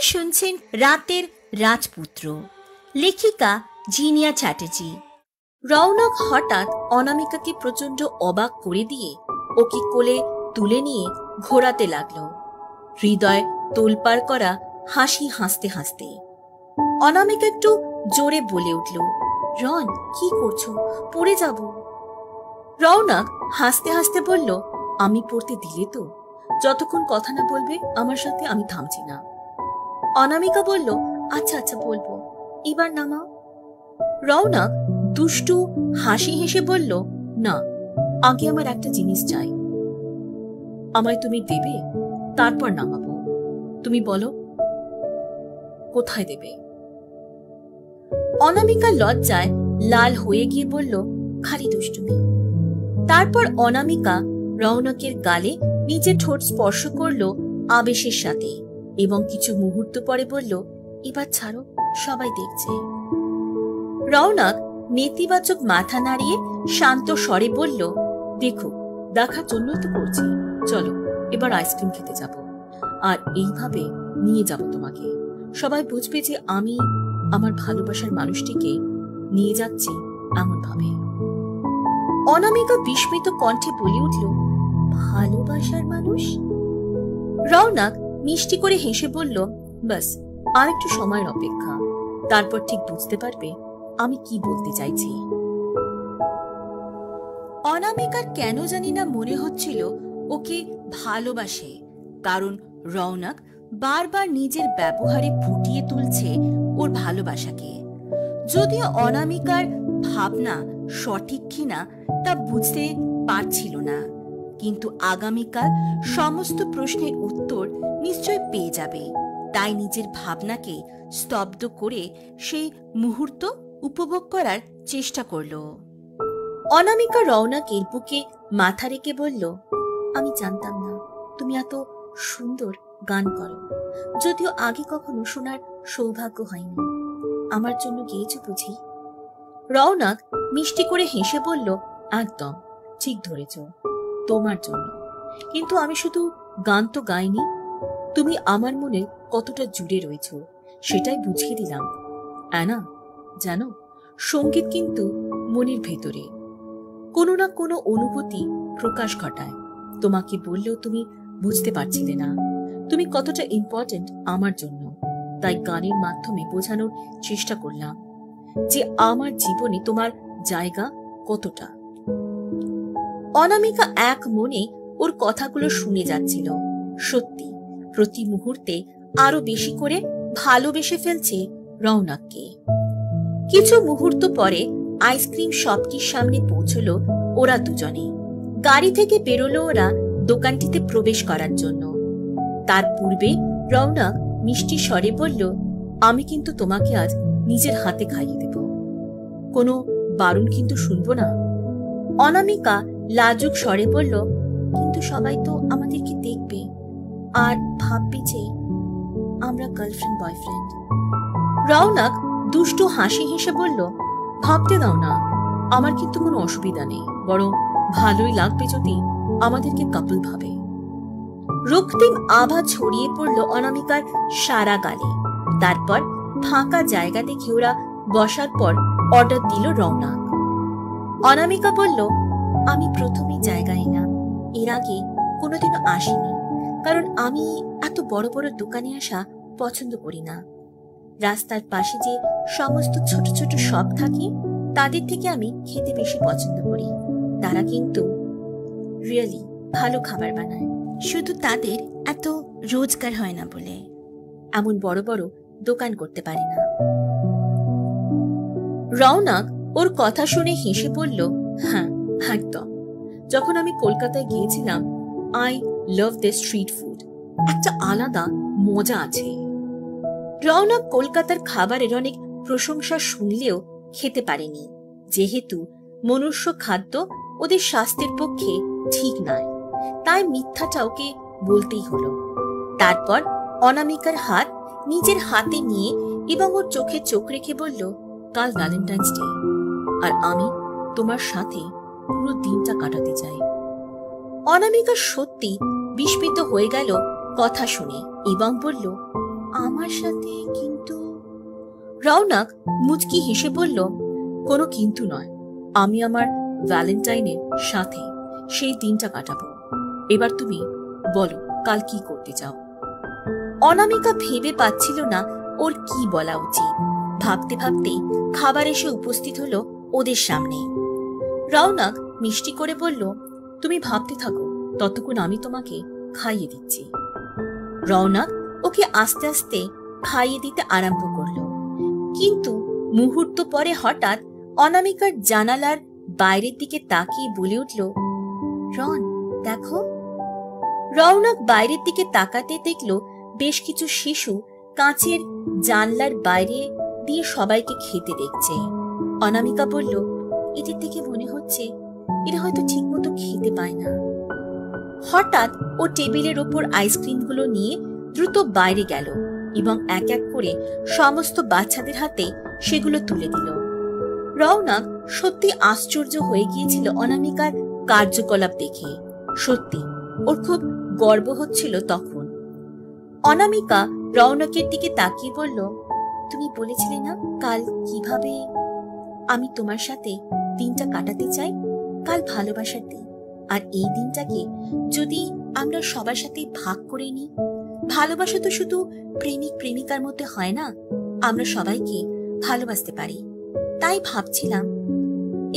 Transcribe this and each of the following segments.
শুনছেন রাতের রাজপুত্র, লেখিকা জিনিয়া চ্যাটার্জি। রৌনক হঠাৎ অনামিকাকে প্রচন্ড অবাক করে দিয়ে ওকে কোলে তুলে নিয়ে ঘোরাতে লাগলো, হৃদয় তোলপাড় করা হাসি হাসতে হাসতে। অনামিকা একটু জোরে বলে উঠল, রন কি করছো, পড়ে যাব। রৌনক হাসতে হাসতে বলল, আমি পড়তে দিলে তো, যতক্ষণ কথা না বলবে আমার সাথে আমি থামছি না। অনামিকা বলল, আচ্ছা আচ্ছা বলবো, এবার নামাও। রৌনক দুষ্টু হাসি হেসে বলল, না, আগে আমার একটা জিনিস চাই। আমায় তুমি দেবে, তারপর নামাবো। তুমি বলো কোথায় দেবে। অনামিকা লজ্জায় লাল হয়ে গিয়ে বলল, খালি দুষ্টুমি। তারপর অনামিকা রৌনকের গালে নিজের ঠোঁট স্পর্শ করলো আবেশের সাথে এবং কিছু মুহূর্ত পরে বলল, এবার ছাড়ো, সবাই দেখছে। রৌনক নেতিবাচক মাথা নাড়িয়ে শান্ত স্বরে বলল, দেখো, দেখার জন্যই তো করছি, চলো এবার আইসক্রিম খেতে যাব, আর এইভাবে নিয়ে যাব তোমাকে। সবাই বুঝবে যে আমি আমার ভালোবাসার মানুষটিকে নিয়ে যাচ্ছি এমন ভাবে। অনামিকা বিস্মিত কণ্ঠে বলে উঠল, ভালোবাসার মানুষ? রৌনক মিষ্টি করে হেসে বলল, বাস আর একটু সময়ের অপেক্ষা, তারপর ঠিক বুঝতে পারবে আমি কি বলতে চাইছি। অনামিকার কেন জানি না মনে হচ্ছিল ওকে ভালোবাসে, কারণ রৌনক বারবার নিজের ব্যবহারে ফুটিয়ে তুলছে ওর ভালোবাসাকে। যদিও অনামিকার ভাবনা সঠিক কিনা তা বুঝতে পারছিল না, কিন্তু আগামীকাল সমস্ত প্রশ্নের উত্তর নিশ্চয় পেয়ে যাবে। তাই নিজের ভাবনাকে স্তব্ধ করে সেই মুহূর্ত উপভোগ করার চেষ্টা করল। অনামিকা রৌনকের বুকে মাথা রেখে বলল, আমি জানতাম না তুমি এত সুন্দর গান করো, যদিও আগে কখনো শোনার সৌভাগ্য হয়নি। আমার জন্য গেয়েছো বুঝি? রৌনক মিষ্টি করে হেসে বলল, একদম ঠিক ধরেছ, তোমার জন্য। কিন্তু আমি শুধু গান তো গাইনি, তুমি আমার মনে কতটা জুড়ে রয়েছ সেটাই বুঝিয়ে দিলাম। অ্যানা, জানো, সঙ্গীত কিন্তু মনের ভেতরে কোনো না কোনো অনুভূতি প্রকাশ ঘটায়। তোমাকে বললেও তুমি বুঝতে পারছিলে না তুমি কতটা ইম্পর্টেন্ট আমার জন্য, তাই গানের মাধ্যমে বোঝানোর চেষ্টা করলাম যে আমার জীবনে তোমার জায়গা কতটা। অনামিকা এক মনে ওর কথাগুলো শুনে যাচ্ছিল। সত্যি প্রতি মুহূর্তে আরো বেশি করে ভালোবেসে ফেলছে রৌনককে। কিছু মুহূর্ত পরে আইসক্রিম শপটির সামনে পৌঁছলো ওরা দুজনে। গাড়ি থেকে বেরোলো ওরা দোকানটিতে প্রবেশ করার জন্য। তার পূর্বে রৌনক মিষ্টি স্বরে বলল, আমি কিন্তু তোমাকে আজ নিজের হাতে খাইয়ে দেব, কোনো বারণ কিন্তু শুনবো না। অনামিকা লাজুক স্বরে বলল, কিন্তু সবাই তো আমাদেরকে দেখবে আর ভাববে যে আমরা গার্লফ্রেন্ড বয়ফ্রেন্ড। রৌনক দুষ্টু হাসি হেসে বলল, ভাবতে দাও না, আমার কিন্তু কোনো অসুবিধা নেই, বরং ভালোই লাগবে যদি আমাদেরকে কাপল ভাবে। রক্তিম আভা ছড়িয়ে পড়ল অনামিকার সারা গালে। তারপর ফাঁকা জায়গা দেখে ওরা বসার পর অর্ডার দিল রৌনক। অনামিকা বলল, আমি প্রথমেই জায়গা এলাম, এর আগে কোনোদিনও আসিনি, কারণ আমি এত বড় বড় দোকানে আসা পছন্দ করি না। রাস্তার পাশে যে সমস্ত ছোট ছোট শপ থাকে তাদের থেকে আমি খেতে বেশি পছন্দ করি। তারা কিন্তু রিয়েলি ভালো খাবার বানায়, শুধু তাদের এত রোজগার হয় না বলে এমন বড় বড় দোকান করতে পারে না। রৌনক ওর কথা শুনে হেসে বলল, হ্যাঁ একদম, যখন আমি কলকাতায় গিয়েছিলাম, I love the street food, একটা আলাদা মজা আছে। রৌনক কলকাতার খাবারের অনেক প্রশংসা শুনলেও খেতে পারেনি, যেহেতু মনুষ্য খাদ্য ওদের স্বাস্থ্যের পক্ষে ঠিক নয়, তাই মিথ্যাটা ওকে বলতেই হলো। তারপর অনামিকার হাত নিজের হাতে নিয়ে এবং ওর চোখে চোখ রেখে বলল, কাল ভ্যালেন্টাইন্স ডে, আর আমি তোমার সাথে পুরো দিনটা কাটাতে চাই। অনামিকা সত্যি বিস্মিত হয়ে গেল কথা শুনে এবং বলল, আমার সাথে কিন্তু? রৌনক মুচকি হেসে বলল, কোনো কিন্তু নয়, আমি আমার ভ্যালেন্টাইনের সাথে সেই দিনটা কাটাবো। এবার তুমি বলো কাল কি করতে চাও? অনামিকা ভেবে পাচ্ছিল না ওর কি বলা উচিত। ভাবতে ভাবতে খাবার এসে উপস্থিত হলো ওদের সামনে। রৌনক মিষ্টি করে বলল, তুমি ভাবতে থাকো, ততক্ষণ আমি তোমাকে খাইয়ে দিচ্ছি। রৌনক ওকে আস্তে আস্তে খাইয়ে দিতে আরম্ভ করলো। কিন্তু মুহূর্ত পরে হঠাৎ অনামিকার জানালার বাইরের দিকে তাকিয়ে বলে উঠল, রন দেখো। রৌনক বাইরের দিকে তাকাতে দেখল বেশ কিছু শিশু কাঁচের জানলার বাইরে দিয়ে সবাইকে খেতে দেখছে। অনামিকা বলল, এদের থেকে মনে হচ্ছে এরা হয়তো ঠিক মতো খেতে পায় না। হঠাৎ ও টেবিলের ওপর আইসক্রিমগুলো নিয়ে দ্রুত বাইরে গেল এবং এক এক করে সমস্ত বাচ্চাদের হাতে সেগুলো তুলে দিল। রৌনক সত্যি আশ্চর্য হয়ে গিয়েছিল অনামিকার কার্যকলাপ দেখে। সত্যি ওর খুব গর্ব হচ্ছিল তখন। অনামিকা রৌনকের দিকে তাকিয়ে বলল, তুমি বলেছিলে না কাল কিভাবে আমি তোমার সাথে দিনটা কাটাতে চাই? কাল ভালোবাসার দিন। আর এই দিনটাকে যদি আমরা সবার সাথে ভাগ করে নিই। ভালোবাসা তো শুধু প্রেমিক প্রেমিকার মধ্যে হয় না, আমরা সবাইকে ভালোবাসতে পারি। তাই ভাবছিলাম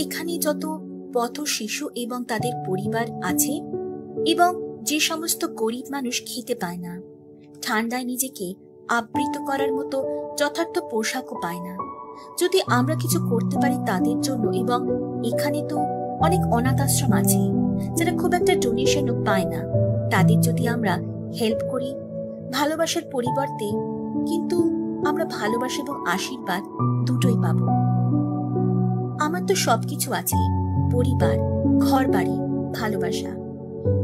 এখানে যত পথ শিশু এবং তাদের পরিবার আছে এবং যে সমস্ত গরিব মানুষ খেতে পায় না, ঠান্ডায় নিজেকে আবৃত করার মতো যথার্থ পোশাকও পায় না, যদি আমরা কিছু করতে পারি তাদের জন্য। এবং এখানে তো অনেক অনাথ আশ্রম আছে যারা খুব একটা ডোনেশনও পায় না, তাদের যদি আমরা হেল্প করি ভালোবাসার পরিবর্তে, কিন্তু আমরা ভালোবাসা এবং আশীর্বাদ দুটোই পাব। আমার তো সবকিছু আছে, পরিবার, ঘর বাড়ি, ভালোবাসা।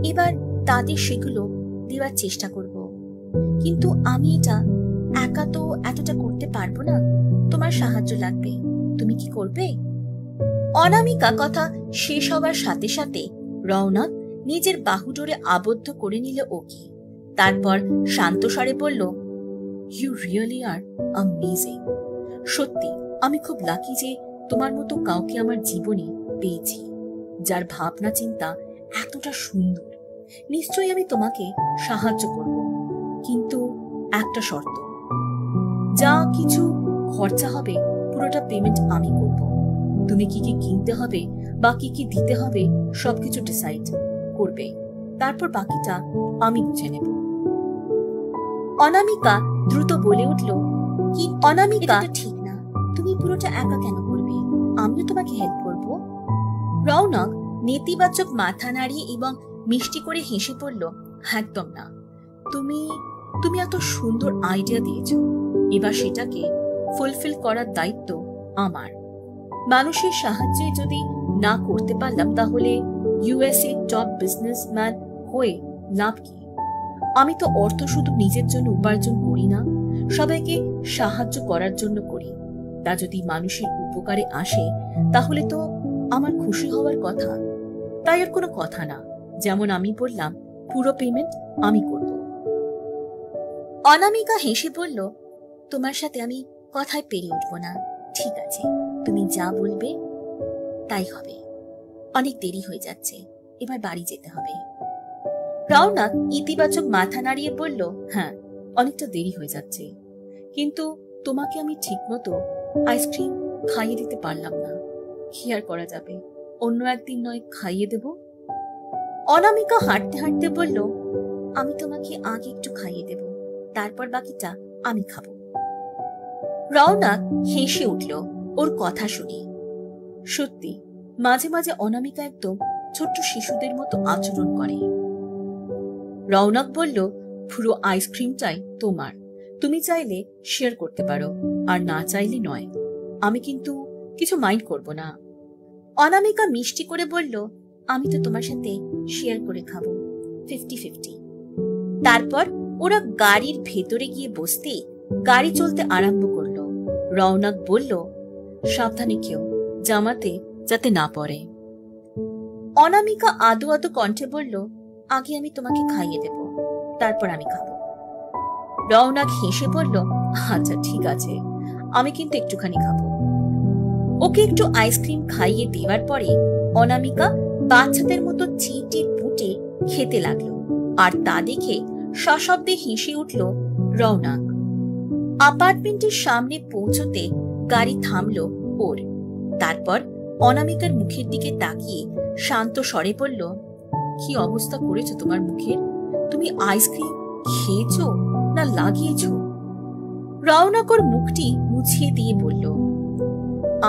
এবার তাদের সেগুলো দেওয়ার চেষ্টা করব। কিন্তু আমি এটা একা তো এতটা করতে পারবো না, তোমার সাহায্য লাগবে। তুমি কি করবে? অনামিকা কথা শেষ হবার সাথে সাথে রৌনক নিজের বাহুডোরে আবদ্ধ করে নিল ওকে। তারপর শান্ত স্বরে বলল, ইউ রিয়েলি আর অ্যামেজিং। সত্যি আমি খুব লাকি যে তোমার মতো কাউকে আমার জীবনে পেয়েছি, যার ভাবনা চিন্তা এতটা সুন্দর। নিশ্চয়ই আমি তোমাকে সাহায্য করব, কিন্তু একটা শর্ত। যা কিছু খরচা হবে পুরোটা পেমেন্ট আমি করব। তুমি কি কি কিনতে হবে বা কি কি দিতে হবে সবকিছু ডিসাইড করবে, তারপর বাকিটা আমি বুঝে নেব। অনামিকা দ্রুত বলে উঠল, কি অনামিকা, ঠিক না, তুমি পুরোটা একা কেন করবে? আমিও তোমাকে হেল্প করব। রৌনক নেতিবাচক মাথা নাড়িয়ে এবং মিষ্টি করে হেসে পড়ল, একদম না। তুমি এত সুন্দর আইডিয়া দিয়েছ, এবার সেটাকে ফুলফিল করার দায়িত্ব আমার। মানুষের সাহায্যে যদি না করতে পারলাম তাহলে ইউএসএ টপ বিজনেসম্যান হয়ে লাভ কি? আমি তো অর্থ শুধু নিজের জন্য উপার্জন করি না, সবাইকে সাহায্য করার জন্য করি। তা যদি মানুষের উপকারে আসে তাহলে তো আমার খুশি হওয়ার কথা। তাই আর কোনো কথা না, যেমন আমি বললাম পুরো পেমেন্ট আমি করব। অনামিকা হেসে বলল, তোমার সাথে আমি কথায় পেরে উঠব না। ঠিক আছে, তুমি যা বলবে তাই হবে। অনেক দেরি হয়ে যাচ্ছে, এবার বাড়ি যেতে হবে। রৌনক ইতিবাচক মাথা নাড়িয়ে বলল, হ্যাঁ অনেকটা দেরি হয়ে যাচ্ছে, কিন্তু তোমাকে আমি ঠিক মতো আইসক্রিম খাইয়ে দিতে পারলাম না। কি আর করা যাবে, অন্য একদিন নয় খাইয়ে দেব। অনামিকা হাঁটতে হাঁটতে বলল, আমি তোমাকে আগে একটু খাইয়ে দেব, তারপর বাকিটা আমি খাবো। রৌনক হেসে উঠল ওর কথা শুনে। সত্যি মাঝে মাঝে অনামিকা একদম ছোট্ট শিশুদের মতো আচরণ করে। রৌনক বলল, পুরো আইসক্রিমটাই তোমার, তুমি চাইলে শেয়ার করতে পারো, আর না চাইলে নয়। আমি কিন্তু কিছু মাইন্ড করব না। অনামিকা মিষ্টি করে বলল, আমি তো তোমার সাথে শেয়ার করে খাবো, 50-50। তারপর ওরা গাড়ির ভেতরে গিয়ে বসতে গাড়ি চলতে আরম্ভ করলো। রৌনক বলল, সাবধানে খেও, জামাতে যাতে না পড়ে। অনামিকা আদো আদো কণ্ঠে বলল, আগে আমি তোমাকে খাইয়ে দেব, তারপর আমি খাবো। রওনাক হেসে বলল, আচ্ছা ঠিক আছে, আমি কিন্তু একটুখানি খাবো। ওকে একটু আইসক্রিম খাইয়ে দেওয়ার পরে অনামিকা বাচ্চাদের মতো চিটির পুটে খেতে লাগলো, আর তা দেখে সশব্দে হেসে উঠল রওনাক। অ্যাপার্টমেন্টের সামনে পৌঁছতে গাড়ি থামলো ওর। তারপর অনামিকার মুখের দিকে তাকিয়ে শান্ত স্বরে বলল, কি অবস্থা করেছো তোমার মুখের? তুমি আইসক্রিম খেয়েছো না লাগিয়েছো? রওনাক ওর মুখটি মুছিয়ে দিয়ে বলল,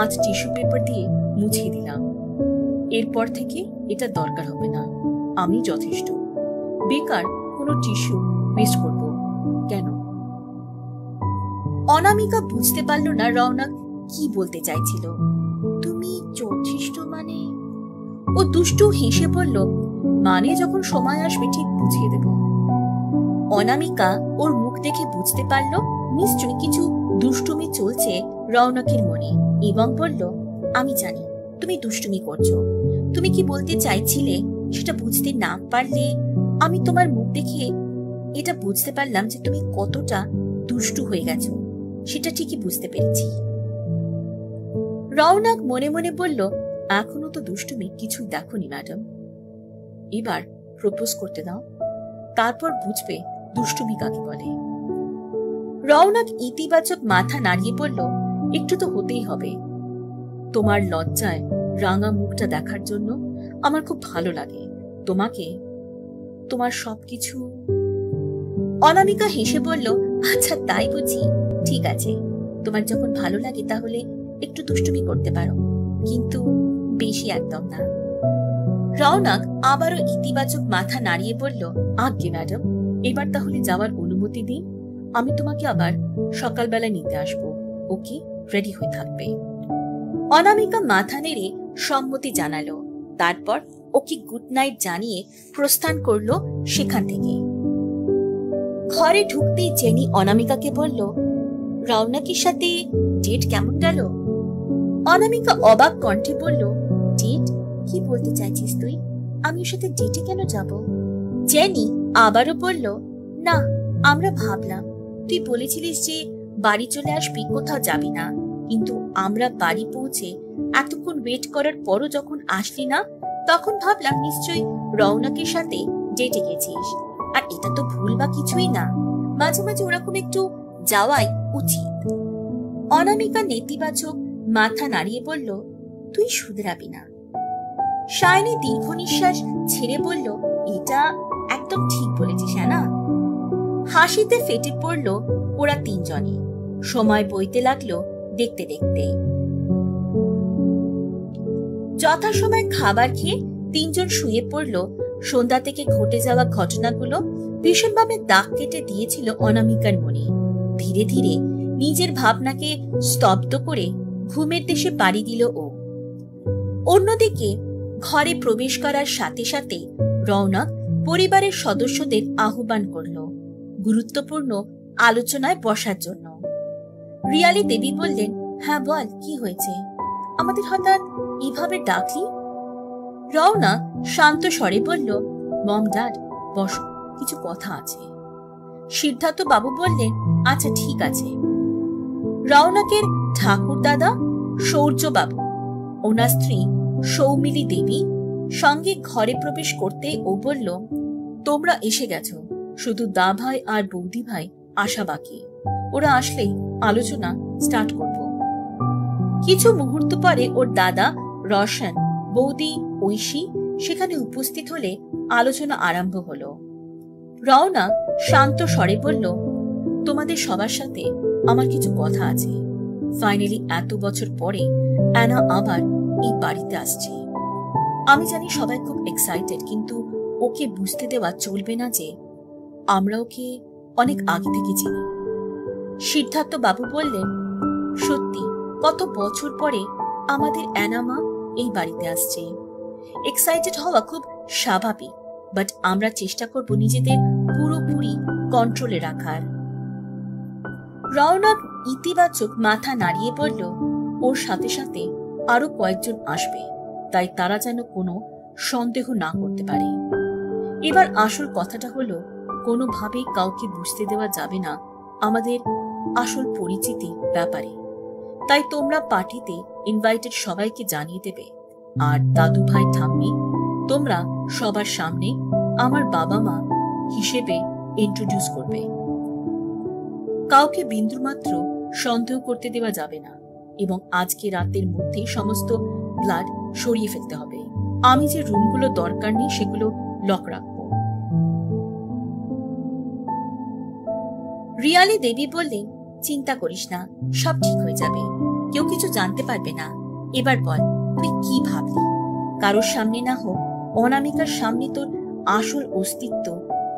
আজ টিস্যু পেপার দিয়ে মুছিয়ে দিলাম। এরপর থেকে এটা দরকার হবে না, আমি যথেষ্ট। বেকার কোনো টিস্যু ওয়েস্ট করবো কেন? অনামিকা বুঝতে পারল না রওনাক কি বলতে চাইছিল। তুমি যথেষ্ট মানে? ও দুষ্টু হেসে বলল, মানে যখন সময় আসবে ঠিক বুঝিয়ে দেব। অনামিকা ওর মুখ দেখে বুঝতে পারল নিশ্চয়ই কিছু দুষ্টুমি চলছে রওনাকের মনে, এবং বলল, আমি জানি তুমি দুষ্টুমি করছো। তুমি কি বলতে চাইছিলে সেটা বুঝতে না পারলে আমি তোমার মুখ দেখে এটা বুঝতে পারলাম যে তুমি কতটা দুষ্টু হয়ে গেছো, সেটা ঠিকই বুঝতে পেরেছি। রওনাক মনে মনে বলল, এখনো তো দুষ্টুমি কিছুই দেখোনি ম্যাডাম, এবার প্রপোজ করতে দাও, তারপর বুঝবে দুষ্টুমি কাকে বলে। রওনাক ইতিবাচক মাথা নাড়িয়ে বলল, একটু তো হতেই হবে। তোমার লজ্জায় রাঙা মুখটা দেখার জন্য আমার খুব ভালো লাগে। তোমাকে, তোমার সবকিছু। অনামিকা হেসে বলল, আচ্ছা তাই বুঝি, ঠিক আছে, তোমার যখন ভালো লাগে তাহলে একটু দুষ্টুমি করতে পারো, কিন্তু বেশি একদম না। রওনাক আবারও ইতিবাচক মাথা নাড়িয়ে বলল, আজ্ঞে ম্যাডাম, এবার তাহলে যাওয়ার অনুমতি দিন। আমি তোমাকে আবার সকালবেলা নিতে আসবো। ওকে, রেডি হয়ে থাকবে। অনামিকা মাথা নেড়ে সম্মতি জানালো। তারপর ওকে গুড নাইট জানিয়ে প্রস্থান করলো সেখান থেকে। ঘরে ঢুকতেই জেনি অনামিকাকে বলল, রওনাকের সাথে ডেট কেমন গেল? অনামিকা অবাক কণ্ঠে বলল, ডেট? কি বলতে চাইছিস তুই? আমি ওর সাথে ডেটে কেন যাব? জেনি আবারও বলল, না, আমরা ভাবলাম তুই বলেছিলিস যে বাড়ি চলে আসবি, কোথাও যাবি না, কিন্তু আমরা বাড়ি পৌঁছে এতক্ষণ ওয়েট করার পরও যখন আসলি না, তখন ভাবলাম নিশ্চয়ই রওনাকের সাথে ডেটে গেছিস। আর এটা তো ভুল বা কিছুই না, মাঝে মাঝে ওরকম একটু যাওয়াই উচিত। অনামিকা নেতিবাচক মাথা নাড়িয়ে বলল, তুই শুধরাবি না। শাইনি দীর্ঘ নিঃশ্বাস ছেড়ে বলল, এটা একদম ঠিক বলেছিস না। হাসিতে ফেটে পড়ল ওরা তিনজনই। সময় বইতে লাগলো দেখতে দেখতে। যথাসময় খাবার খেয়ে তিনজন শুয়ে পড়ল। সন্ধ্যা থেকে ঘটে যাওয়া ঘটনাগুলো ভীষণভাবে দাগ কেটে দিয়েছিল অনামিকার মনে। ধীরে ধীরে নিজের ভাবনাকে স্তব্ধ করে ঘুমের দেশে পাড়ি দিল ও। অন্যদিকে ঘরে প্রবেশ করার সাথে সাথে রওনাক পরিবারের সদস্যদের আহ্বান করল গুরুত্বপূর্ণ আলোচনায় বসার জন্য। রিয়ালি দেবী বললেন, হ্যাঁ বল, কি হয়েছে? আমাদের হঠাৎ এভাবে ডাকলি? রওনাক শান্ত স্বরে বলল, মম ড্যাড বসো, কিছু কথা আছে। সিদ্ধার্থ বাবু বললেন, আচ্ছা ঠিক আছে। রওনাকের ঠাকুর দাদা সৌর্য বাবু, ওনার স্ত্রী সৌমিলি দেবী সঙ্গে ঘরে প্রবেশ করতে ও বলল, তোমরা এসে গেছো, শুধু দা ভাই আর বৌদি ভাই আসা বাকি। ওরা আসলেই আলোচনা স্টার্ট করব। কিছু মুহূর্ত পরে ওর দাদা রোশন, বৌদি ঐশী সেখানে উপস্থিত হলে আলোচনা আরম্ভ হলো। রওনা শান্ত স্বরে বলল, তোমাদের সবার সাথে আমার কিছু কথা আছে। ফাইনালি এত বছর পরে অ্যানা আবার এই বাড়িতে আসছে। আমি জানি সবাই খুব এক্সাইটেড, কিন্তু ওকে বুঝতে দেওয়া চলবে না যে আমরা ওকে অনেক আগে থেকে চিনি। সিদ্ধার্থ বাবু বললেন, সত্যি কত বছর পরে আমাদের অ্যানা মা এই বাড়িতে আসছে। এক্সাইটেড হওয়া খুব স্বাভাবিক, বাট আমরা চেষ্টা করব নিজেদের পুরোপুরি কন্ট্রোলে রাখার। রওনাক ইতিবাচক মাথা নাড়িয়ে বলল, ওর সাথে সাথে আরো কয়েকজন আসবে, তাই তারা যেন কোনো সন্দেহ না করতে পারে। এবার আসল কথাটা হলো, কোনোভাবেই কাউকে বুঝতে দেওয়া যাবে না আমাদের আসল পরিচিতির ব্যাপারে। তাই তোমরা পার্টিতে ইনভাইটেড সবাইকে জানিয়ে দেবে। আর দাদু ভাই ঠাম্মি, তোমরা সবার সামনে আমার বাবা মা হিসেবে ইন্ট্রোডিউস করবে। কাউকে বিন্দুমাত্র সন্দেহ করতে দেওয়া যাবে না এবং আজকে রাতের মধ্যেই সমস্ত ব্লাড সরিয়ে ফেলতে হবে। আমি যে রুমগুলো দরকার নেই সেগুলো লক রাখবো। রিয়ালি দেবী বললেন, চিন্তা করিস না, সব ঠিক হয়ে যাবে, কেউ কিছু জানতে পারবে না। এবার বল, তুই কি ভাবলি? কারোর সামনে না হোক, অনামিকার সামনে তোর আসল অস্তিত্ব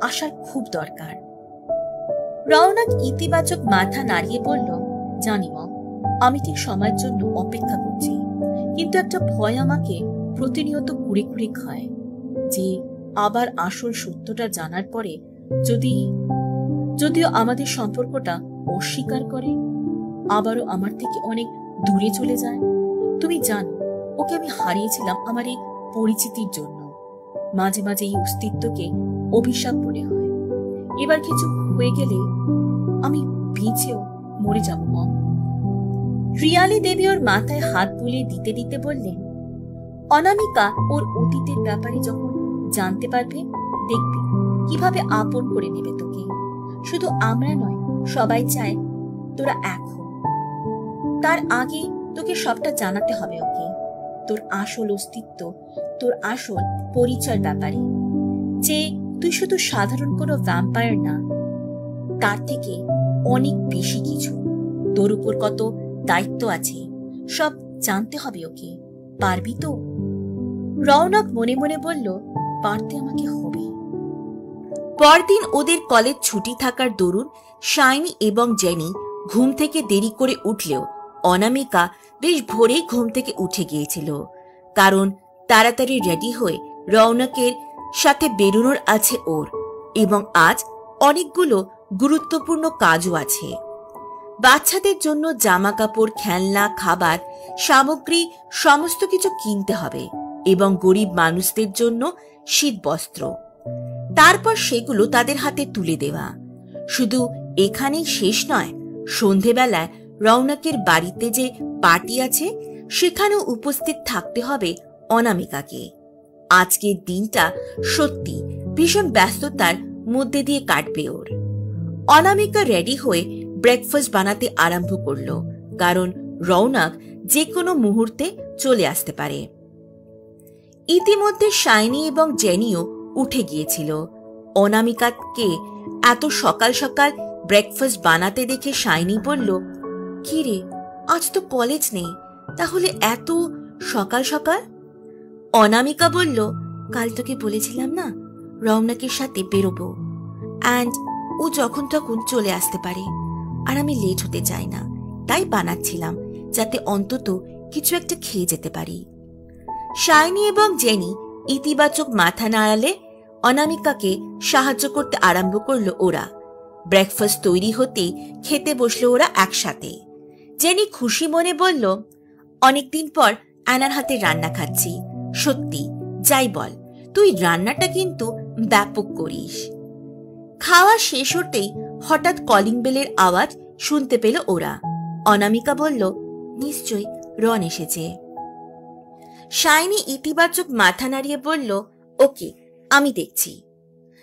আসার খুব দরকার। রওনক ইতিবাচক মাথা নাড়িয়ে বলল, জানি মা, আমি ঠিক সময়ের জন্য অপেক্ষা করছি, কিন্তু একটা ভয় আমাকে প্রতিনিয়ত কুড়ে কুড়ে খায় যে আবার আসল সত্যটা জানার পরে যদিও আমাদের সম্পর্কটা অস্বীকার করে, আবারও আমার থেকে অনেক দূরে চলে যায়। তুমি জানো, ওকে আমি হারিয়েছিলাম আমার এই পরিচিতির জন্য। মাঝে মাঝে এই অস্তিত্বকে অভিশাপ মনে হয়। এবার কিছু হয়ে গেলে আমি বেঁচেও মরে যাব মা। রিয়ালি দেবী ওর মাথায় হাত বুলিয়ে দিতে দিতে বললেন, অনামিকা ওর অতীতের ব্যাপারে যখন জানতে পারবে, দেখবি কিভাবে আপন করে নেবে তোকে। শুধু আমরা নয়, সবাই চায় তোরা এক হো। তার আগে তোকে সবটা জানাতে হবে ওকে, তোর আসল অস্তিত্ব, তোর আসল পরিচয়ের ব্যাপারে, যে তুই শুধু সাধারণ কোনো ভ্যাম্পায়ার না, তার থেকে অনেক বেশি কিছু। তোর উপর কত দায়িত্ব আছে সব জানতে হবে ওকে। পারবি তো? রওনক মনে মনে বলল, পারতে আমাকে হবে। পরদিন ওদের কলেজ ছুটি থাকার দরুন শাইনি এবং জেনি ঘুম থেকে দেরি করে উঠলেও অনামিকা বেশ ভোরেই ঘুম থেকে উঠে গিয়েছিল, কারণ তাড়াতাড়ি রেডি হয়ে রওনকের সাথে বেরোনোর আছে ওর, এবং আজ অনেকগুলো গুরুত্বপূর্ণ কাজও আছে। বাচ্চাদের জন্য জামা কাপড়, খেলনা, খাবার সামগ্রী সমস্ত কিছু কিনতে হবে, এবং গরিব মানুষদের জন্য শীত বস্ত্র। তারপর সেগুলো তাদের হাতে তুলে দেওয়া। শুধু এখানেই শেষ নয়, সন্ধেবেলায় রওনকের বাড়িতে যে পার্টি আছে সেখানেও উপস্থিত থাকতে হবে অনামিকাকে। আজকের দিনটা সত্যি ভীষণ ব্যস্ততার মধ্যে দিয়ে কাটবে ওর। অনামিকা রেডি হয়ে ব্রেকফাস্ট বানাতে আরম্ভ করল, কারণ রওনক যে কোনো মুহূর্তে চলে আসতে পারে। ইতিমধ্যে শাইনি এবং জেনিও উঠে গিয়েছিল। অনামিকাকে এত সকাল সকাল ব্রেকফাস্ট বানাতে দেখে শাইনি বলল, কি রে, আজ তো কলেজ নেই, তাহলে এত সকাল সকাল? অনামিকা বলল, কাল তোকে বলেছিলাম না রওনকের সাথে বেরোবো, অ্যান্ড ও যখন তখন চলে আসতে পারে, আর আমি লেট হতে চাই না, তাই বানাচ্ছিলাম যাতে অন্তত কিছু একটা খেয়ে যেতে পারি। শাইনি এবং জেনি ইতিবাচক মাথা নাড়ালে অনামিকাকে সাহায্য করতে আরম্ভ করলো ওরা। ব্রেকফাস্ট তৈরি হতেই খেতে বসলো ওরা একসাথে। জেনি খুশি মনে বলল, অনেকদিন পর অ্যানার হাতে রান্না খাচ্ছি। সত্যি, যাই বল, তুই রান্নাটা কিন্তু ব্যাপক করিস। খাওয়া শেষ হতেই হঠাৎ কলিং বেলের আওয়াজ শুনতে পেল ওরা। অনামিকা বলল, নিশ্চয়ই রন এসেছে। শাইনি ইতিবাচক মাথা নাড়িয়ে বলল, ওকে, আমি দেখছি।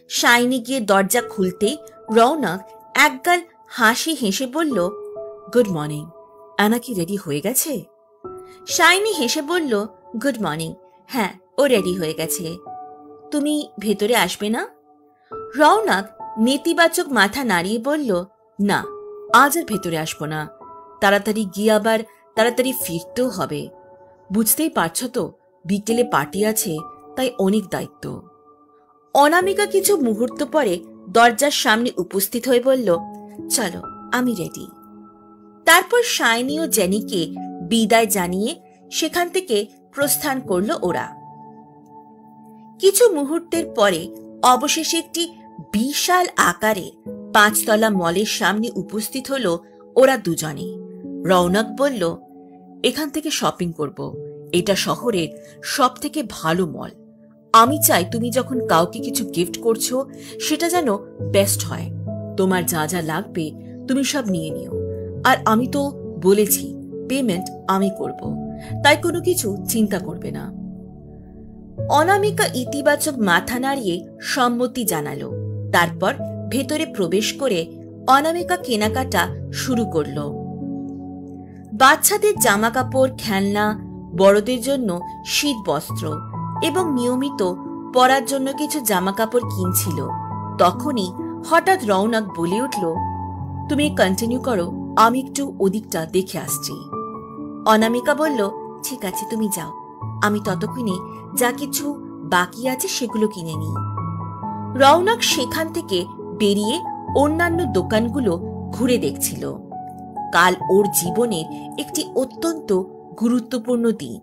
শাইনি গিয়ে দরজা খুলতেই রওনক একগাল হাসি হেসে বলল, গুড মর্নিং, অ্যানা কি রেডি হয়ে গেছে? শাইনি হেসে বলল, গুড মর্নিং, হ্যাঁ, ও রেডি হয়ে গেছে। তুমি ভেতরে আসবে না? রওনক নেতিবাচক মাথা নাড়িয়ে বলল, না, আজ আর ভেতরে আসবো না, তাড়াতাড়ি গিয়ে আবার তাড়াতাড়ি ফিরতেও হবে। বুঝতেই পারছো তো, বিকেলে পার্টি আছে, তাই অনেক দায়িত্ব। অনামিকা কিছু মুহূর্ত পরে দরজার সামনে উপস্থিত হয়ে বলল, চলো, আমি রেডি। তারপর শাইনি ও জেনিকে বিদায় জানিয়ে সেখান থেকে প্রস্থান করল ওরা। কিছু মুহূর্তের পরে অবশেষে একটি বিশাল আকারের 5 তলা মলের সামনে উপস্থিত হল ওরা দুজনে। রওনক বলল, এখান থেকে শপিং করব, এটা শহরের সব থেকে ভালো মল, আমি চাই তুমি যখন কাউকে কিছু গিফট করছো সেটা যেন বেস্ট হয়। তোমার যা যা লাগবে তুমি সব নিয়ে নিও। আর আমি তো বলেছি পেমেন্ট আমি করব, তাই কোনো কিছু চিন্তা করবে না। অনামিকা ইতিবাচক মাথা নাড়িয়ে সম্মতি জানালো। তারপর ভেতরে প্রবেশ করে অনামিকা কেনাকাটা শুরু করল। বাচ্চাদের জামা কাপড়, খেলনা, বড়দের জন্য শীত বস্ত্র এবং নিয়মিত পরার জন্য কিছু জামা কাপড় কিনছিল। তখনই হঠাৎ রৌনক বলে উঠল, তুমি কন্টিনিউ করো, আমি একটু ওদিকটা দেখে আসছি। অনামিকা বলল, ঠিক আছে তুমি যাও, আমি ততক্ষণে যা কিছু বাকি আছে সেগুলো কিনে নিই। রৌনক সেখান থেকে বেরিয়ে অন্যান্য দোকানগুলো ঘুরে দেখছিল। কাল ওর জীবনের একটি অত্যন্ত গুরুত্বপূর্ণ দিন।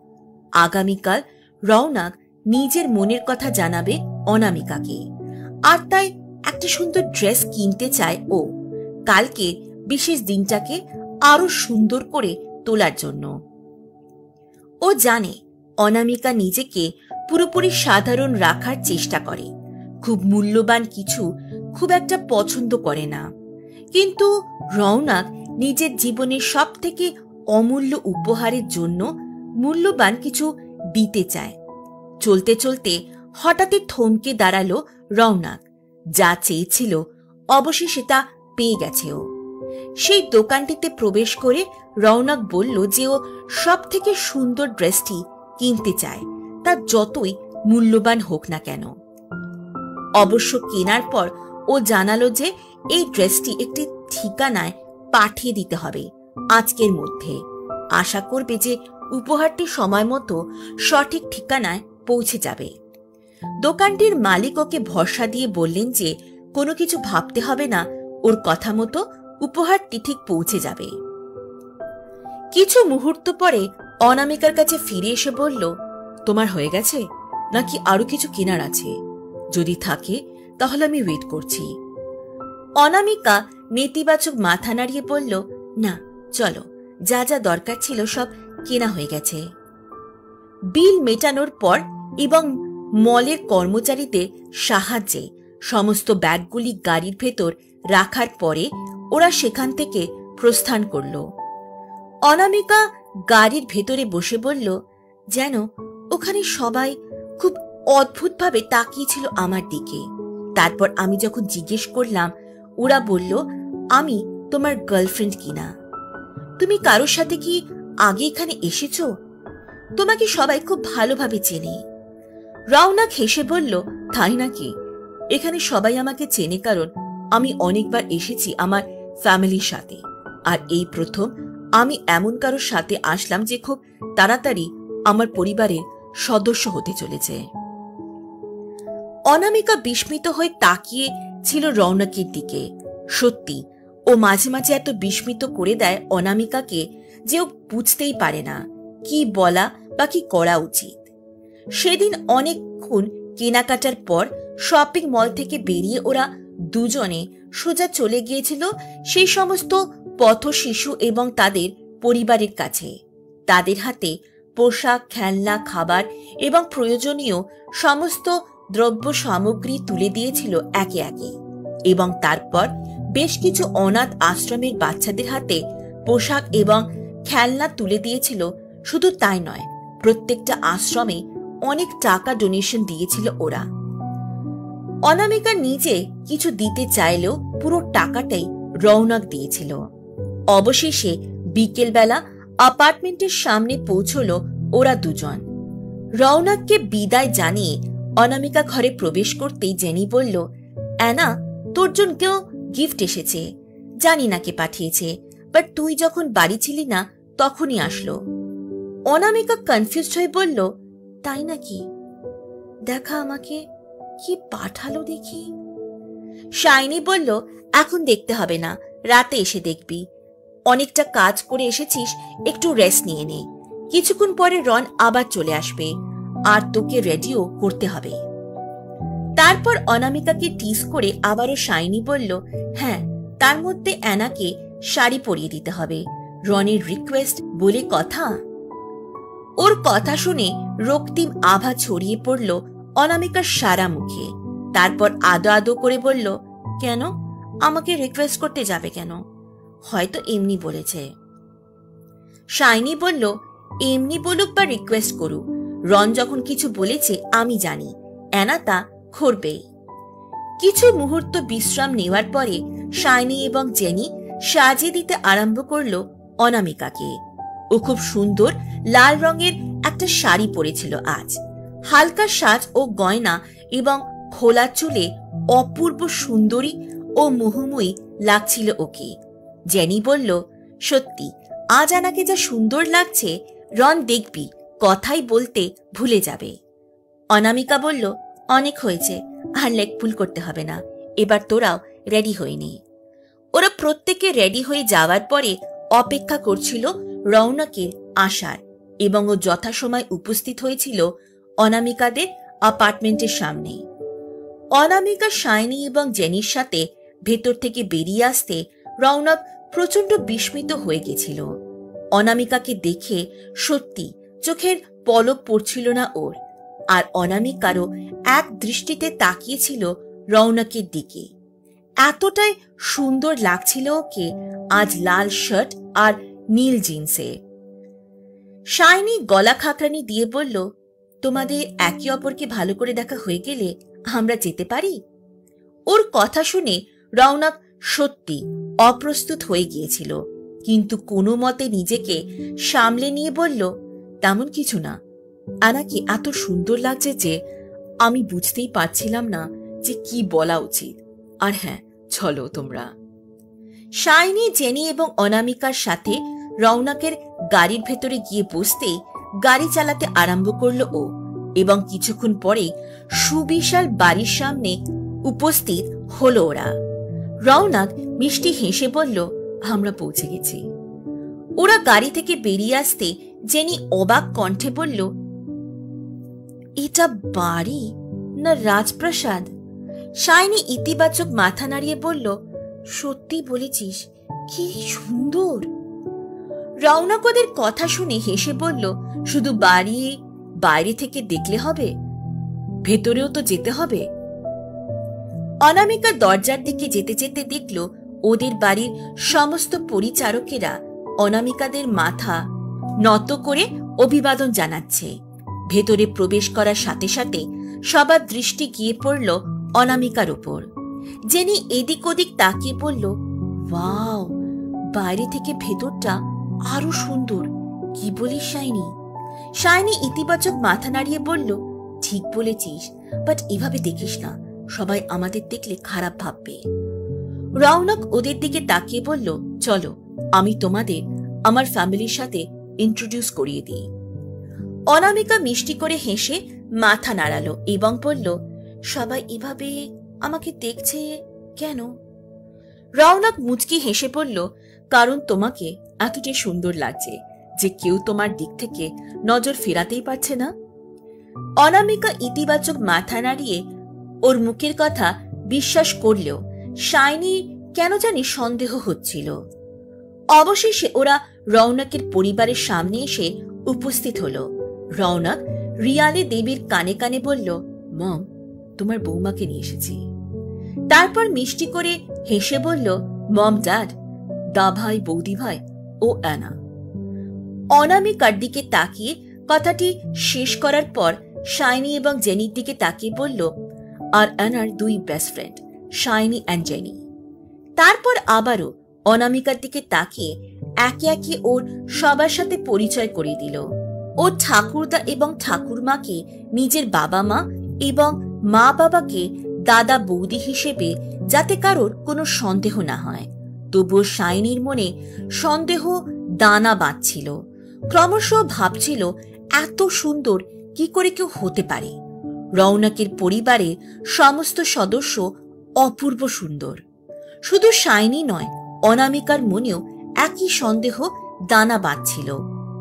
আগামীকাল রৌনক নিজের মনের কথা জানাবে অনামিকাকে, আর তাই একটা সুন্দর ড্রেস কিনতে চায় ও, কালকের বিশেষ দিনটাকে আরো সুন্দর করে তোলার জন্য। ও জানে অনামিকা নিজেকে পুরোপুরি সাধারণ রাখার চেষ্টা করে, খুব মূল্যবান কিছু খুব একটা পছন্দ করে না। কিন্তু রৌনক নিজের জীবনের সব থেকে অমূল্য উপহারের জন্য মূল্যবান কিছু দিতে চায়। চলতে চলতে হঠাৎই থমকে দাঁড়ালো রৌনক। যা চেয়েছিল অবশেষে তা পেয়ে গেছে ও। সেই দোকানটিতে প্রবেশ করে রৌনক বলল যে ও সব থেকে সুন্দর ড্রেসটি কিনতে চায়, তা যতই মূল্যবান হোক না কেন। অবশ্য কেনার পর ও জানালো যে এই ড্রেসটি একটি ঠিকানায় পাঠিয়ে দিতে হবে আজকের মধ্যে। আশা করবে যে উপহারটি সময় মতো সঠিক ঠিকানায় পৌঁছে যাবে। দোকানটির মালিক ওকে ভরসা দিয়ে বললেন যে কোনো কিছু ভাবতে হবে না, ওর কথা মতো উপহারটি ঠিক পৌঁছে যাবে। কিছু মুহূর্ত পরে অনামিকার কাছে ফিরে এসে বলল, তোমার হয়ে গেছে নাকি আরো কিছু কেনার আছে? যদি থাকে তাহলে আমি ওয়েট করছি। অনামিকা নেতিবাচক মাথা নাড়িয়ে বলল, না চলো, যা যা দরকার ছিল সব কেনা হয়ে গেছে। বিল মেটানোর পর এবং মলের কর্মচারীদের সাহায্যে সমস্ত ব্যাগগুলি গাড়ির ভেতর রাখার পরে ওরা সেখান থেকে প্রস্থান করল। অনামিকা গাড়ির ভেতরে বসে বলল, যেন ওখানে সবাই খুব অদ্ভুতভাবে তাকিয়েছিল আমার দিকে। তারপর আমি যখন জিজ্ঞেস করলাম, ওরা বলল, আমি তোমার গার্লফ্রেন্ড কিনা। তুমি কারোর সাথে কি আগে এখানে এসেছো? তোমাকে সবাই খুব ভালোভাবে চেনে। রৌনক হেসে বলল, তাই নাকি? এখানে সবাই আমাকে চেনে কারণ আমি অনেকবার এসেছি আমার ফ্যামিলির সাথে, আর এই প্রথম আমি এমন কারোর সাথে আসলাম যে খুব তাড়াতাড়ি আমার পরিবারের সদস্য হতে চলেছে। অনামিকা বিস্মিত হয়ে তাকিয়ে ছিল রৌনকের দিকে। সত্যি ও মাঝে মাঝে এত বিস্মিত করে দেয় অনামিকাকে যে ও বুঝতেই পারে না কি বলা বা কি করা উচিত। সেদিন অনেকক্ষণ কেনাকাটার পর শপিং মল থেকে বেরিয়ে ওরা দুজনে সোজা চলে গিয়েছিল সেই সমস্ত পথ শিশু এবং তাদের পরিবারের কাছে। তাদের হাতে পোশাক, খেলনা, খাবার এবং প্রয়োজনীয় সমস্ত দ্রব্য সামগ্রী তুলে দিয়েছিল একে একে, এবং তারপর বেশ কিছু অনাথ আশ্রমের বাচ্চাদের হাতে পোশাক এবং খেলনা তুলে দিয়েছিল। শুধু তাই নয়, প্রত্যেকটা আশ্রমে অনেক টাকা ডোনেশন দিয়েছিল ওরা। অনামিকা নিজে কিছু দিতে চাইলেও পুরো টাকাটাই রৌনক দিয়েছিল। অবশেষে বিকেলবেলা অ্যাপার্টমেন্টের সামনে পৌঁছল ওরা দুজন। রৌনককে বিদায় জানিয়ে অনামিকা ঘরে প্রবেশ করতেই জেনি বলল, অ্যানা, তোর জন্য কেউ গিফট এসেছে, জানি না কে পাঠিয়েছে, বাট তুই যখন বাড়ি ছিলি না তখনই আসলো। অনামিকা কনফিউজড হয়ে বলল, তাই নাকি? দেখা আমাকে, কি পাঠালো দেখি। শাইনি বলল, এখন দেখতে হবে না, রাতে এসে দেখবি। অনেকটা কাজ করে এসেছিস, একটু রেস্ট নিয়ে নে। কিছুক্ষণ পরে রন আবার চলে আসবে, আর তোকে রেডিও করতে হবে। তারপর অনামিকাকে টিজ করে আবারও শাইনি বলল, হ্যাঁ, তার মধ্যে অ্যানাকে শাড়ি পরিয়ে দিতে হবে, রনের রিকোয়েস্ট বলে কথা। ওর কথা শুনে রক্তিম আভা ছড়িয়ে পড়ল অনামিকার সারা মুখে। তারপর আদো আদো করে বলল, কেন আমাকে রিকোয়েস্ট করতে যাবে কেন? হয়তো এমনি বলেছে। শাইনি বলল, এমনি বলুক বা রিকোয়েস্ট করুক, রন যখন কিছু বলেছে আমি জানি অ্যানা তা করবেই। কিছু মুহূর্ত বিশ্রাম নেওয়ার পরে শাইনি এবং জেনি সাজিয়ে দিতে আরম্ভ করলো অনামিকাকে। ও খুব সুন্দর লাল রঙের একটা শাড়ি পরেছিল আজ। হালকা সাজ ও গয়না এবং খোলা চুলে অপূর্ব সুন্দরী ও মোহময়ী লাগছিল ওকে। জেনি বলল, সত্যি আজ আনাকে যা সুন্দর লাগছে, রন দেখবি কথাই বলতে ভুলে যাবে। অনামিকা বলল, অনেক হয়েছে, আর লেগ পুল করতে হবে না, এবার তোরাও রেডি হয়ে নে। ওরা প্রত্যেকে রেডি হয়ে যাওয়ার পরে অপেক্ষা করছিল রৌনকের আসার, এবং ও যথাসময় উপস্থিত হয়েছিল অনামিকাদের অ্যাপার্টমেন্টের সামনে। অনামিকা, শাইনি এবং জেনির সাথে ভেতর থেকে বেরিয়ে আসতে রৌনক প্রচন্ড বিস্মিত হয়ে গেছিল। অনামিকাকে দেখে সত্যি চোখের পলক পড়ছিল না ওর, আর অনামিকারও এক দৃষ্টিতে তাকিয়েছিল রৌনকের দিকে। এতটাই সুন্দর লাগছিল ওকে আজ লাল শার্ট আর নীল জিন্সে। শাইনি গলা খাকরানি দিয়ে বলল, তোমাদের একে অপরকে ভালো করে দেখা হয়ে গেলে আমরা যেতে পারি? ওর কথা শুনে রৌনক সত্যি অপ্রস্তুত হয়ে গিয়েছিল, কিন্তু কোনো মতে নিজেকে সামলে নিয়ে বলল, তেমন কিছু না, আনাকে এত সুন্দর লাগছে যে আমি বুঝতেই পারছিলাম না যে কি বলা উচিত। আর হ্যাঁ, চলো তোমরা। শাইনি, জেনি এবং অনামিকার সাথে রৌনকের গাড়ির ভেতরে গিয়ে বসতেই গাড়ি চালাতে আরম্ভ করলো ও, এবং কিছুক্ষণ পরে সুবিশাল বাড়ির সামনে উপস্থিত হলো ওরা। রৌনক মিষ্টি হেসে বলল, আমরা পৌঁছে গেছি। ওরা গাড়ি থেকে বেরিয়ে আসতে জেনি অবাক কণ্ঠে বলল, এটা বাড়ি না রাজপ্রাসাদ? শাইনি ইতিবাচক মাথা নাড়িয়ে বলল, সত্যি বলেছিস, কি সুন্দর। রৌনক ওদের কথা শুনে হেসে বলল, শুধু বাড়ি বাইরে থেকে দেখলে হবে, ভেতরেও তো যেতে হবে। অনামিকা দরজার দিকে যেতে যেতে দেখল ওদের বাড়ির সমস্ত পরিচারকেরা অনামিকাদের মাথা নত করে অভিবাদন জানাচ্ছে। ভেতরে প্রবেশ করার সাথে সাথে সবার দৃষ্টি গিয়ে পড়ল অনামিকার উপর। জেনি এদিক ওদিক তাকিয়ে বলল, ওয়াও, বাইরে থেকে ভেতরটা আরো সুন্দর, কি বলিস শাইনি? শাইনি ইতিবাচক মাথা নাড়িয়ে বলল, ঠিক বলেছিস, বাট এভাবে দেখিস না, সবাই আমাদের দেখলে খারাপ ভাববে। রৌনক ওদের দিকে তাকিয়ে বলল, চলো আমি তোমাদের আমার ফ্যামিলির সাথে ইন্ট্রোডিউস করিয়ে দিই। অনামিকা মিষ্টি করে হেসে মাথা নাড়ালো এবং বলল, সবাই এভাবে আমাকে দেখছে কেন? রৌনক মুচকি হেসে বলল, কারণ তোমাকে এতটাই সুন্দর লাগছে যে কেউ তোমার দিক থেকে নজর ফেরাতেই পারছে না। অনামিকা ইতিবাচক মাথা নাড়িয়ে ওর মুখের কথা বিশ্বাস করলেও শাইনি কেন জানি সন্দেহ হচ্ছিল। অবশেষে ওরা রৌনকের পরিবারের সামনে এসে উপস্থিত হলো। রৌনক রিয়ালে দেবীর কানে কানে বলল, মম, তোমার বৌমাকে নিয়ে এসেছি। তারপর মিষ্টি করে হেসে বলল, মম, ড্যাড, দা ভাই, বৌদি ভাই ও অ্যানা। অনামিকার দিকে তাকিয়ে কথাটি শেষ করার পর শাইনি এবং জেনির দিকে তাকিয়ে বলল, আর অ্যানার দুই best friend, shiny and jenny. তারপর আবারও অনামিকার দিকে তাকিয়ে একে একে ওর সবার সাথে পরিচয় করিয়ে দিল। ও ঠাকুরদা এবং ঠাকুরমাকে নিজের বাবা মা এবং মা বাবাকে দাদা বৌদি হিসেবে, যাতে কারোর কোনো সন্দেহ না হয়। তবুও শাইনির মনে সন্দেহ দানা বাঁধছিল। ক্রমশ ভাবছিল, এত সুন্দর কি করে কেউ হতে পারে? রৌনকের পরিবারের সমস্ত সদস্য অপূর্ব সুন্দর। শুধু শাইনি নয়, অনামিকার মনেও একই সন্দেহ দানা বাঁধছিল।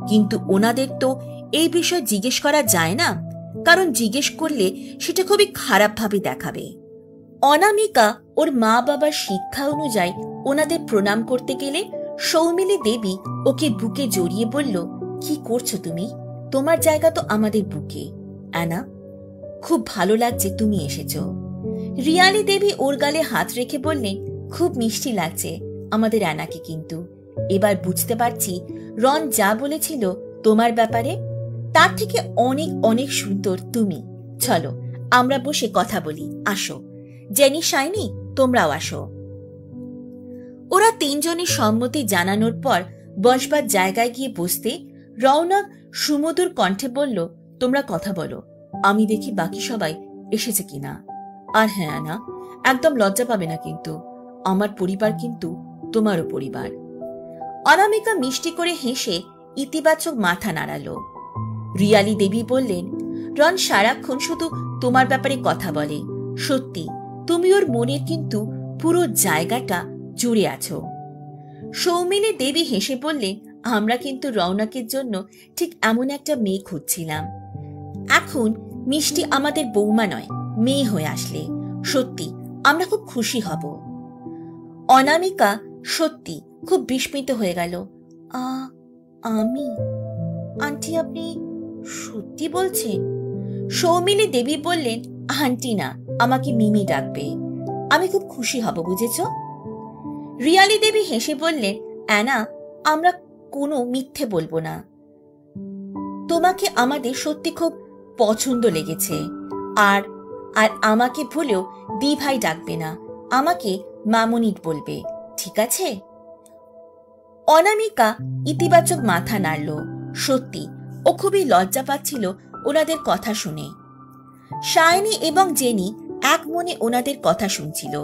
কিন্তু ওনাদের তো এই বিষয় জিজ্ঞেস করা যায় না, কারণ জিজ্ঞেস করলে সেটা খুবই খারাপভাবে দেখাবে। অনামিকা ওর মা বাবার শিক্ষা অনুযায়ী ওনাদের প্রণাম করতে গেলে সৌমিলি দেবী ওকে বুকে জড়িয়ে বলল, কি করছো তুমি? তোমার জায়গা তো আমাদের বুকে, অ্যানা। খুব ভালো লাগছে তুমি এসেছো। রিয়ালি দেবী ওর গালে হাত রেখে বললেন, খুব মিষ্টি লাগছে আমাদের অ্যানাকে, কিন্তু এবার বুঝতে পারছি রন যা বলেছিল তোমার ব্যাপারে তার থেকে অনেক অনেক সুন্দর তুমি। চলো আমরা বসে কথা বলি, আসো। জেনি, শাইনি, তোমরাও আসো। ওরা তিনজনের সম্মতি জানানোর পর বসবার জায়গায় গিয়ে বসতে রৌনক সুমধুর কণ্ঠে বলল, তোমরা কথা বলো, আমি দেখি বাকি সবাই এসেছে কিনা। আর হ্যাঁ না, একদম লজ্জা পাবে না কিন্তু, আমার পরিবার কিন্তু তোমারও পরিবার। অনামিকা মিষ্টি করে হেসে ইতিবাচক মাথা নাড়ালো। রিয়ালি দেবী বললেন, রন সারাক্ষণ শুধু তোমার ব্যাপারে কথা বলে, সত্যি তুমি ওর মনের কিন্তু পুরো জায়গাটা জুড়ে আছো। সৌমিনী দেবী হেসে বললেন, আমরা কিন্তু রৌনকের জন্য ঠিক এমন একটা মেয়ে খুঁজছিলাম। এখন মিষ্টি আমাদের বৌমা নয়, মেয়ে হয়ে আসলে সত্যি আমরা খুব খুশি হব। অনামিকা সত্যি খুব বিস্মিত হয়ে গেল। আমি? আন্টি, আপনি সত্যি বলছেন? সৌমিনী দেবী বললেন, আন্টি না, আমাকে মিমি ডাকবে, আমি খুব খুশি হব, বুঝেছ? রিয়ালি দেবী হেসে বললেন, অ্যানা, আমরা কোনো মিথ্যে বলবো না, তোমাকে আমাদের সত্যি খুব পছন্দ লেগেছে। আর আর আমাকে ভুলেও দি ভাই ডাকবে না, আমাকে মামুনি বলবে, ঠিক আছে? অনামিকা ইতিবাচক মাথা নাড়ল। সত্যি ও খুবই লজ্জা পাচ্ছিল ওনাদের কথা শুনে। শাইনি এবং জেনি এক মনে ওনাদের কথা শুনছিল।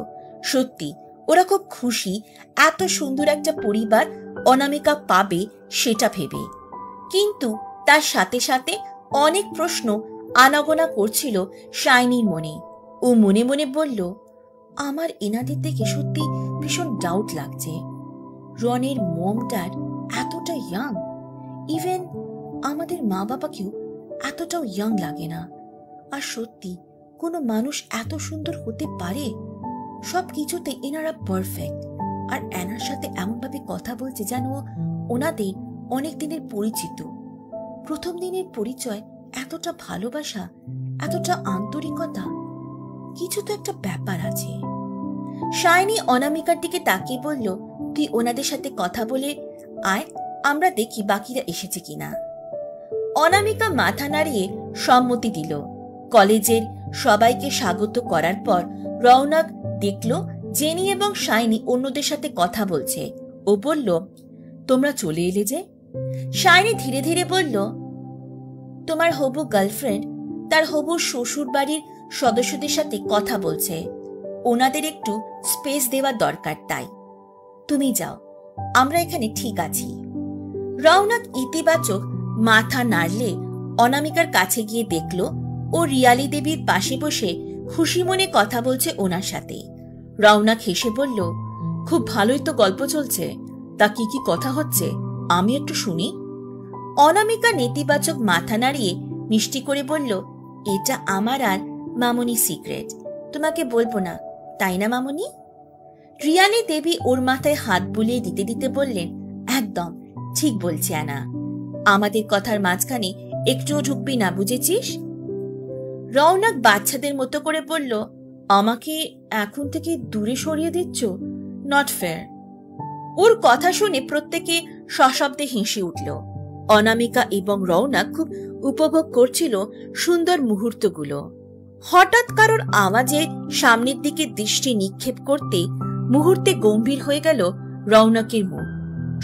সত্যি ওরা খুব খুশি এত সুন্দর একটা পরিবার অনামিকা পাবে সেটা ভেবে, কিন্তু তার সাথে সাথে অনেক প্রশ্ন আনাগোনা করছিল শাইনির মনে। ও মনে মনে বলল, আমার এনাদের দেখে সত্যি ভীষণ ডাউট লাগছে। রনের মমটার এতটা ইয়াং, ইভেন আমাদের মা বাবাকেও এতটাও ইয়াং লাগে না। আর সত্যি কোনো মানুষ এত সুন্দর হতে পারে? সবকিছুতে এনারা পারফেক্ট। আর অ্যানার সাথে এমনভাবে কথা বলছে যেন ওনাদের অনেক দিনের পরিচিত। প্রথম দিনের পরিচয়, এতটা ভালোবাসা, এতটা আন্তরিকতা, কিছু তো একটা ব্যাপার আছে। শাইনি অনামিকার দিকে তাকিয়ে বলল, তুই ওনাদের সাথে কথা বলে আয়, আমরা দেখি বাকিরা এসেছে কিনা। অনামিকা মাথা নাড়িয়ে সম্মতি দিল। কলেজের সবাইকে স্বাগত করার পর রৌনক দেখল জেনি এবং শাইনি অন্যদের সাথে কথা বলছে। ও বলল, তোমরা চলে এলে যে? শাইনি ধীরে ধীরে বলল, তোমার হবু গার্লফ্রেন্ড তার হবু শ্বশুর বাড়ির সদস্যদের সাথে কথা বলছে, ওনাদের একটু স্পেস দেওয়ার দরকার, তাই তুমি যাও, আমরা এখানে ঠিক আছি। রৌনক ইতিবাচক মাথা নাড়লে অনামিকার কাছে গিয়ে দেখল ও রিয়ালি দেবীর পাশে বসে খুশি মনে কথা বলছে ওনার সাথে। রৌনক হেসে বলল, খুব ভালোই তো গল্প চলছে, তা কি কি কথা হচ্ছে আমি একটু শুনি। অনামিকা নেতিবাচক মাথা নাড়িয়ে মিষ্টি করে বলল, এটা আমার আর মামুনি সিক্রেট, তোমাকে বলবো না, তাই না মামুনি? রিয়ালি দেবী ওর মাথায় হাত বুলিয়ে দিতে দিতে বললেন, একদম ঠিক বলছি অ্যানা, আমাদের কথার মাঝখানে একটুও ঢুকবি না, বুঝেছিস? রৌনক বাচ্চাদের মতো করে বলল, আমাকে এখন থেকে দূরে সরিয়ে দিচ্ছ? Not fair. ওর কথা শুনে প্রত্যেকে সশব্দে হেসে উঠল। অনামিকা এবং রৌনক খুব উপভোগ করছিল সুন্দর মুহূর্তগুলো। হঠাৎ কারোর আওয়াজে সামনের দিকে দৃষ্টি নিক্ষেপ করতে মুহূর্তে গম্ভীর হয়ে গেল রৌনকের মুখ।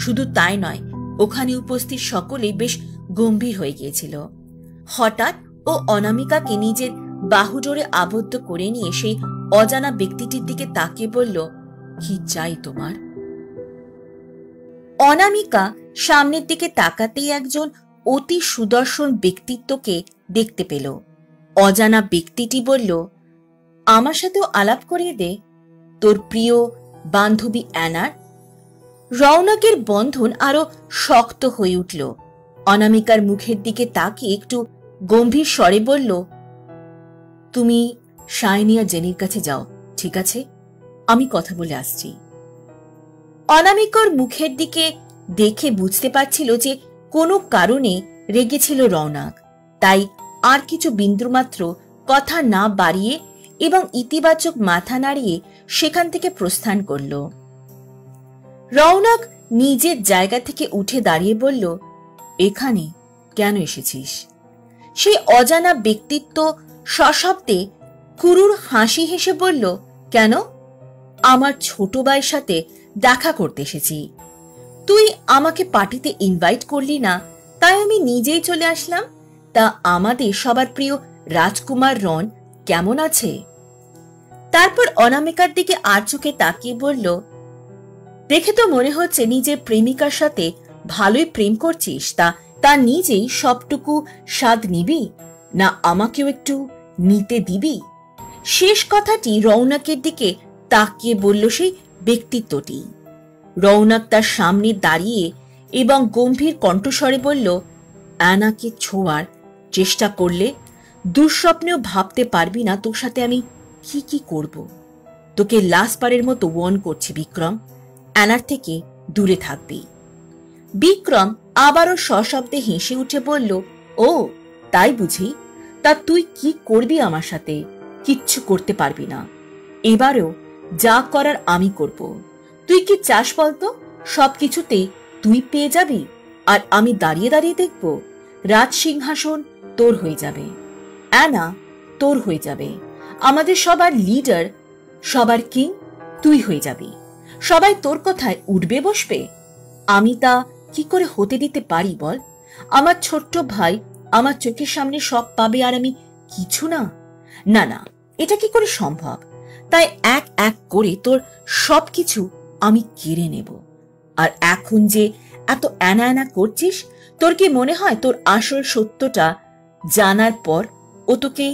শুধু তাই নয়, ওখানে উপস্থিত সকলেই বেশ গম্ভীর হয়ে গিয়েছিল। হঠাৎ ও অনামিকাকে নিজের বাহুডোরে আবদ্ধ করে নিয়ে সেই অজানা ব্যক্তিটির দিকে তাকিয়ে বলল, কি চাই তোমার? অনামিকা সামনের দিকে তাকাতেই একজন অতি সুদর্শন ব্যক্তিত্বকে দেখতে পেল। অজানা ব্যক্তিটি বলল, আমার সাথেও আলাপ করিয়ে দে, তোর প্রিয় বান্ধবী অ্যানার। রৌনকের বন্ধন আরো শক্ত হয়ে উঠল। অনামিকার মুখের দিকে তাকিয়ে একটু গম্ভীর স্বরে বলল, তুমি শাইনি আর জেনির কাছে যাও, ঠিক আছে? আমি কথা বলে আসছি। অনামিকার মুখের দিকে দেখে বুঝতে পারছিল যে কোনো কারণে রেগেছিল রৌনক, তাই আর কিছু বিন্দুমাত্র কথা না বাড়িয়ে এবং ইতিবাচক মাথা নাড়িয়ে সেখান থেকে প্রস্থান করল। রৌনক নিজের জায়গা থেকে উঠে দাঁড়িয়ে বলল, এখানে কেন এসেছিস? সেই অজানা ব্যক্তিত্ব সশব্দে কুরুর হাসি হেসে বলল, কেন? আমার ছোট ভাইয়ের সাথে দেখা করতে এসেছি। তুই আমাকে পার্টিতে ইনভাইট করলি না, তাই আমি নিজেই চলে আসলাম। তা আমাদের সবার প্রিয় রাজকুমার রন কেমন আছে? তারপর অনামিকার দিকে আর চোখে তাকিয়ে বলল, দেখে তো মনে হচ্ছে নিজের প্রেমিকার সাথে ভালোই প্রেম করছিস। তা নিজেই সবটুকু স্বাদ নিবি না আমাকেও একটু নিতে দিবি? শেষ কথাটি রৌনকের দিকে তাকিয়ে বলল সেই ব্যক্তিত্বটি। রৌনক তার সামনে দাঁড়িয়ে এবং গম্ভীর কণ্ঠস্বরে বলল, অ্যানাকে ছোঁয়ার চেষ্টা করলে দুঃস্বপ্নেও ভাবতে পারবি না তোর সাথে আমি কি কি করব। তোকে লাস্টবারের মতো ওয়ার্ন করছি বিক্রম, অ্যানার থেকে দূরে থাকবি। বিক্রম আবারও সশব্দে হেসে উঠে বলল, ও তাই বুঝি? তা তুই কি করবি আমার সাথে? কিচ্ছু করতে পারবি না। এবারেও যা করার আমি করব। তুই কি চাস বলতো? সবকিছুতে তুই পেয়ে যাবি আর আমি দাঁড়িয়ে দাঁড়িয়ে দেখব। রাজ সিংহাসন তোর হয়ে যাবে, অ্যানা তোর হয়ে যাবে, আমাদের সবার লিডার, সবার কিং তুই হয়ে যাবি। সবাই তোর কথায় উঠবে বসবে। আমি তা কি করে হতে দিতে পারি বল? আমার ছোট্ট ভাই আমার চোখের সামনে সব পাবে আর আমি কিছু না? না না, এটা কি করে সম্ভব? তাই এক এক করে তোর সবকিছু আমি কেড়ে নেব। আর এখন যে এত অ্যানা অ্যানা করছিস, তোর কি মনে হয় তোর আসল সত্যটা জানার পর ও তোকে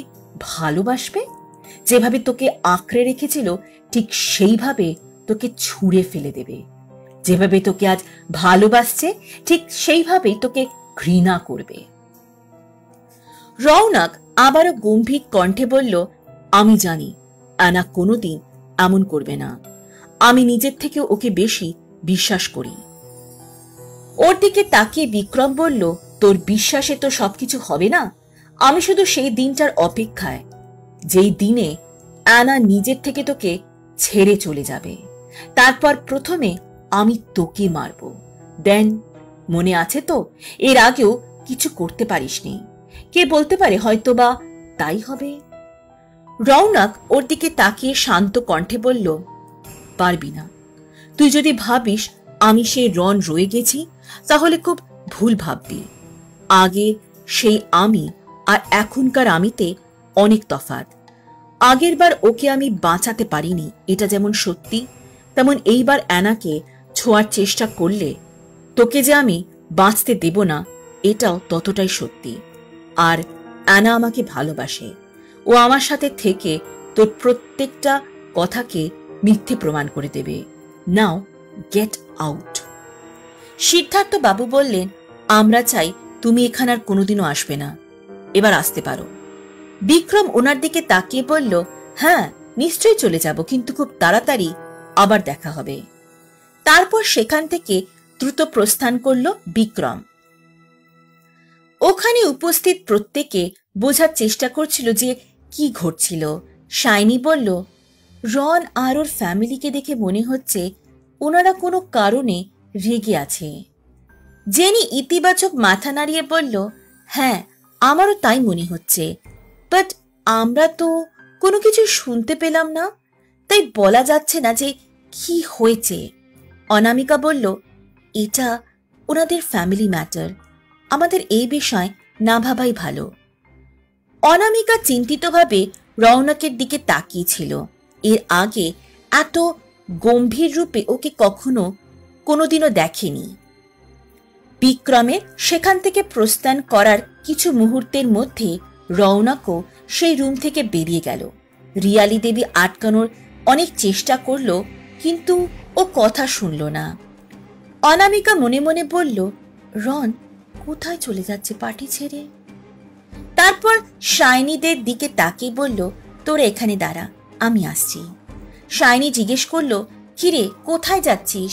ভালোবাসবে? যেভাবে তোকে আঁকড়ে রেখেছিল ঠিক সেইভাবে তোকে ছুঁড়ে ফেলে দেবে। যেভাবে তোকে আজ ভালোবাসছে ঠিক সেইভাবেই তোকে ঘৃণা করবে। রৌনক আবারও গম্ভীর কণ্ঠে বলল, আমি জানি অ্যানা কোনোদিন এমন করবে না। আমি নিজের থেকে ওকে বেশি বিশ্বাস করি। ওর দিকে তাকিয়ে বিক্রম বলল, তোর বিশ্বাসে তো সবকিছু হবে না। আমি শুধু সেই দিনটার অপেক্ষায়, যেই দিনে অ্যানা নিজের থেকে তোকে ছেড়ে চলে যাবে। তারপর প্রথমে আমি তোকে মারব। দেন মনে আছে তো, এর আগেও কিছু করতে পারিসনি। কে বলতে পারে হয়তোবা তাই হবে। রৌনক ওর দিকে তাকিয়ে শান্ত কণ্ঠে বলল, পারবি না। তুই যদি ভাবিস আমি সেই রন রয়ে গেছি, তাহলে খুব ভুল ভাববি। আগে সেই আমি আর এখনকার আমিতে অনেক তফাৎ। আগের বার ওকে আমি বাঁচাতে পারিনি, এটা যেমন সত্যি, তেমন এইবার অ্যানাকে ছোঁয়ার চেষ্টা করলে তোকে যে আমি বাঁচতে দেব না, এটাও ততটাই সত্যি। আর অ্যানা আমাকে ভালোবাসে। ও আমার সাথে থেকে তোর প্রত্যেকটা কথাকে মিথ্যে প্রমাণ করে দেবে। নাও গেট আউট। সিদ্ধার্থ বাবু বললেন, আমরা চাই তুমি এখানে আর কোনোদিনও আসবে না। এবার আসতে পারো। বিক্রম ওনার দিকে তাকিয়ে বলল, হ্যাঁ নিশ্চয়ই চলে যাব, কিন্তু খুব তাড়াতাড়ি আবার দেখা হবে। তারপর সেখান থেকে দ্রুত প্রস্থান করল বিক্রম। ওখানে উপস্থিত প্রত্যেকে বোঝার চেষ্টা করছিল যে কি ঘটছিল। শাইনি বলল, রন আর ওর ফ্যামিলিকে দেখে মনে হচ্ছে ওনারা কোনো কারণে রেগে আছে। জেনি ইতিবাচক মাথা নাড়িয়ে বলল, হ্যাঁ আমারও তাই মনে হচ্ছে, বাট আমরা তো কোনো কিছু শুনতে পেলাম না, তাই বলা যাচ্ছে না যে কি হয়েছে। অনামিকা বলল, এটা ওনাদের ফ্যামিলি ম্যাটার, আমাদের এই বিষয় না ভাবাই ভালো। অনামিকা চিন্তিতভাবে রৌনকের দিকে তাকিয়েছিল। এর আগে এত গম্ভীর রূপে ওকে কখনো কোনোদিনও দেখেনি। বিক্রমের সেখান থেকে প্রস্থান করার কিছু মুহূর্তের মধ্যে রৌনকও সেই রুম থেকে বেরিয়ে গেল। রিয়ালি দেবী আটকানোর অনেক চেষ্টা করল, কিন্তু ও কথা শুনল না। অনামিকা মনে মনে বলল, রন কোথায় চলে যাচ্ছে পার্টি ছেড়ে? তারপর শাইনিদের দিকে তাকিয়ে বলল, তোরা এখানে দাঁড়া, আমি আসছি। শাইনি জিজ্ঞেস করল, কিরে কোথায় যাচ্ছিস?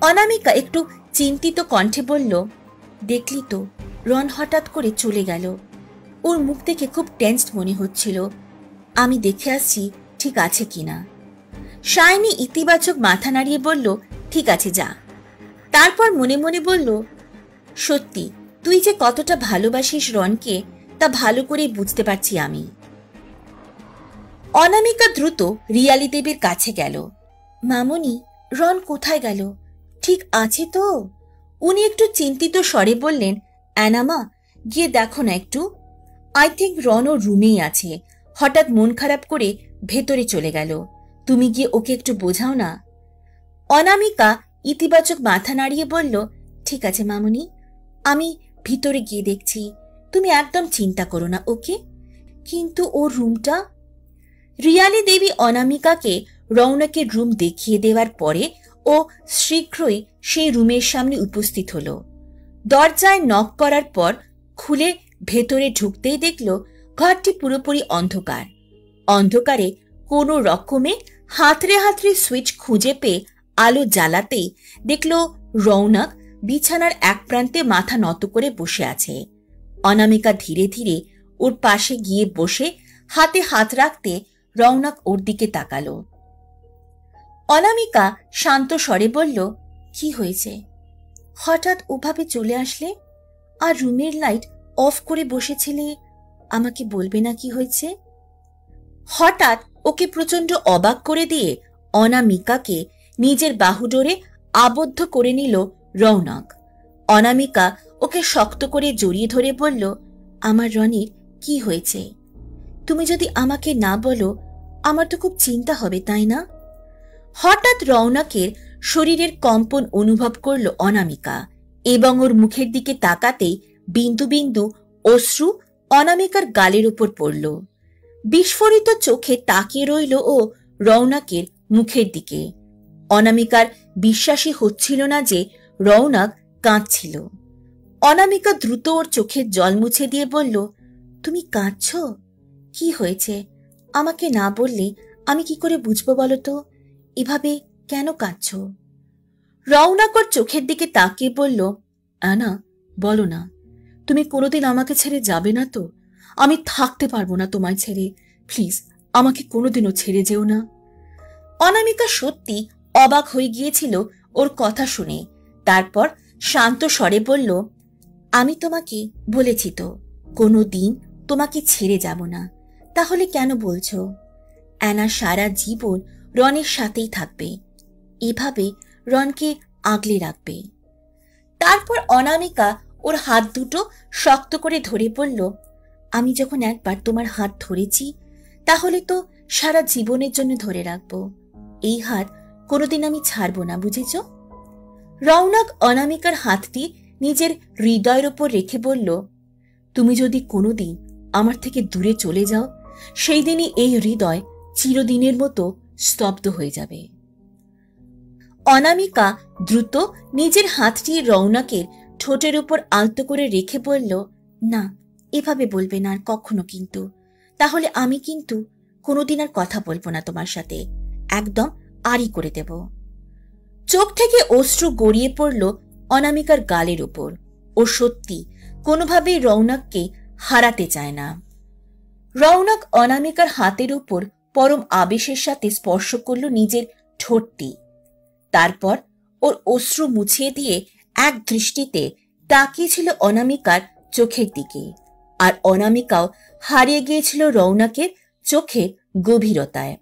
অনামিকা একটু চিন্তিত কণ্ঠে বলল, দেখলি তো রন হঠাৎ করে চলে গেল। ওর মুখ দেখে খুব টেন্সড মনে হচ্ছিল। আমি দেখে আসছি ঠিক আছে কিনা। শাইনি ইতিবাচক মাথা নাড়িয়ে বলল, ঠিক আছে যা। তারপর মনে মনে বলল, সত্যি তুই যে কতটা ভালোবাসিস রনকে তা ভালো করে বুঝতে পারছি আমি। অনামিকা দ্রুত রিয়ালি দেবীর কাছে গেল। মামুনি, রন কোথায় গেল? ঠিক আছে তো? উনি একটু চিন্তিত স্বরে বললেন, অ্যানামা গিয়ে দেখো না একটু। আই থিঙ্ক রন ওর রুমেই আছে। হঠাৎ মন খারাপ করে ভেতরে চলে গেল। তুমি গিয়ে ওকে একটু বোঝাও না। অনামিকা ইতিবাচক মাথা নাড়িয়ে বলল, ঠিক আছে মামুনি, আমি ভিতরে গিয়ে দেখছি। তুমি একদম চিন্তা করো না, ওকে? কিন্তু ওর রুমটা? রিয়ালি দেবী অনামিকাকে রৌনকের রুম দেখিয়ে দেওয়ার পরে ও শীঘ্রই সেই রুমের সামনে উপস্থিত হল। দরজায় নক করার পর খুলে ভেতরে ঢুকতেই দেখল ঘরটি পুরোপুরি অন্ধকার। অন্ধকারে কোনো রকমে হাতড়ে হাতড়ে সুইচ খুঁজে পেয়ে আলো জ্বালাতেই দেখল রৌনক বিছানার এক প্রান্তে মাথা নত করে বসে আছে। অনামিকা ধীরে ধীরে ওর পাশে গিয়ে বসে হাতে হাত রাখতে রৌনক ওর দিকে তাকালো। অনামিকা শান্ত স্বরে বলল, কি হয়েছে? হঠাৎ ওভাবে চলে আসলে আর রুমের লাইট অফ করে বসেছিলে? আমাকে বলবে না কি হয়েছে? হঠাৎ ওকে প্রচন্ড অবাক করে দিয়ে অনামিকাকে নিজের বাহুডোরে আবদ্ধ করে নিল রৌনক। অনামিকা ওকে শক্ত করে জড়িয়ে ধরে বলল, আমার রনির কি হয়েছে? তুমি যদি আমাকে না বলো আমার তো খুব চিন্তা হবে, তাই না? হঠাৎ রৌনকের শরীরের কম্পন অনুভব করল অনামিকা এবং ওর মুখের দিকে তাকাতেই বিন্দু বিন্দু অশ্রু অনামিকার গালের উপর পড়ল। বিস্ফোরিত চোখে তাকিয়ে রইল ও রৌনকের মুখের দিকে। অনামিকার বিশ্বাসই হচ্ছিল না যে রৌনক কাঁদছিল। অনামিকা দ্রুত ওর চোখের জল মুছে দিয়ে বলল, তুমি কাঁদছ? কি হয়েছে? আমাকে না বললে আমি কি করে বুঝবো বলো তো? এভাবে কেন কাঁদছ? রৌনক ওর চোখের দিকে তাকিয়ে বলল, আনা বলো না, তুমি কোনোদিন আমাকে ছেড়ে যাবে না তো? আমি থাকতে পারবো না তোমায় ছেড়ে। প্লিজ আমাকে কোনোদিনও ছেড়ে যেও না। অনামিকা সত্যি অবাক হয়ে গিয়েছিল ওর কথা শুনে। তারপর শান্ত স্বরে বলল, আমি তোমাকে বলেছি তো কোনোদিন তোমাকে ছেড়ে যাব না। তাহলে কেন বলছো? অ্যানা সারা জীবন রনের সাথেই থাকবে, এভাবে রনকে আগলে রাখবে। তারপর অনামিকা ওর হাত দুটো শক্ত করে ধরে বলল, আমি যখন একবার তোমার হাত ধরেছি তাহলে তো সারা জীবনের জন্য ধরে রাখবো। এই হাত কোনোদিন আমি ছাড়বো না, বুঝেছ? রৌনক অনামিকার হাতটি নিজের হৃদয়ের ওপর রেখে বলল, তুমি যদি কোনোদিন আমার থেকে দূরে চলে যাও সেই দিনই এই হৃদয় চিরদিনের মতো স্তব্ধ হয়ে যাবে। অনামিকা দ্রুত নিজের হাতটি রৌনকের ঠোঁটের উপর আলতো করে রেখে বলল, না এভাবে বলবে না আর কখনো, কিন্তু তাহলে আমি কিন্তু কোনোদিন আর কথা বলবো না তোমার সাথে, একদম আড়ি করে দেব। চোখ থেকে অশ্রু গড়িয়ে পড়ল অনামিকার গালের উপর। ও সত্যি কোনোভাবেই রৌনককে হারাতে চায় না। রৌনক অনামিকার হাতের উপর পরম আবেশের সাথে স্পর্শ করল নিজের ঠোঁটটি। তারপর ওর অশ্রু মুছিয়ে দিয়ে এক দৃষ্টিতে তাকিয়েছিল অনামিকার চোখের দিকে, আর অনামিকাও হারিয়ে গিয়েছিল রৌনকের চোখের গভীরতায়।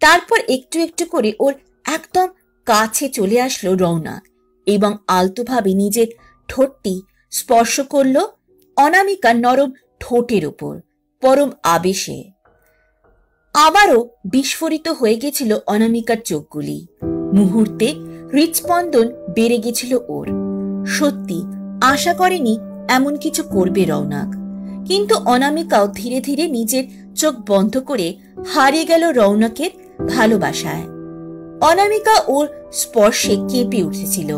তারপর একটু একটু করে ওর একদম কাছে চলে আসলো রৌনক এবং আলতোভাবে নিজের ঠোঁটটি স্পর্শ করল অনামিকার নরম ঠোঁটের উপর পরম আবেশে। আবারও বিস্ফোরিত হয়ে গেছিল অনামিকার চোখগুলি। মুহূর্তে হৃৎস্পন্দন বেড়ে গেছিল ওর। সত্যি আশা করেনি এমন কিছু করবে রৌনক, কিন্তু অনামিকাও ধীরে ধীরে নিজের চোখ বন্ধ করে হারিয়ে গেল রৌনকের ভালোবাসায়। অনামিকা ওর স্পর্শে কেঁপে উঠেছিল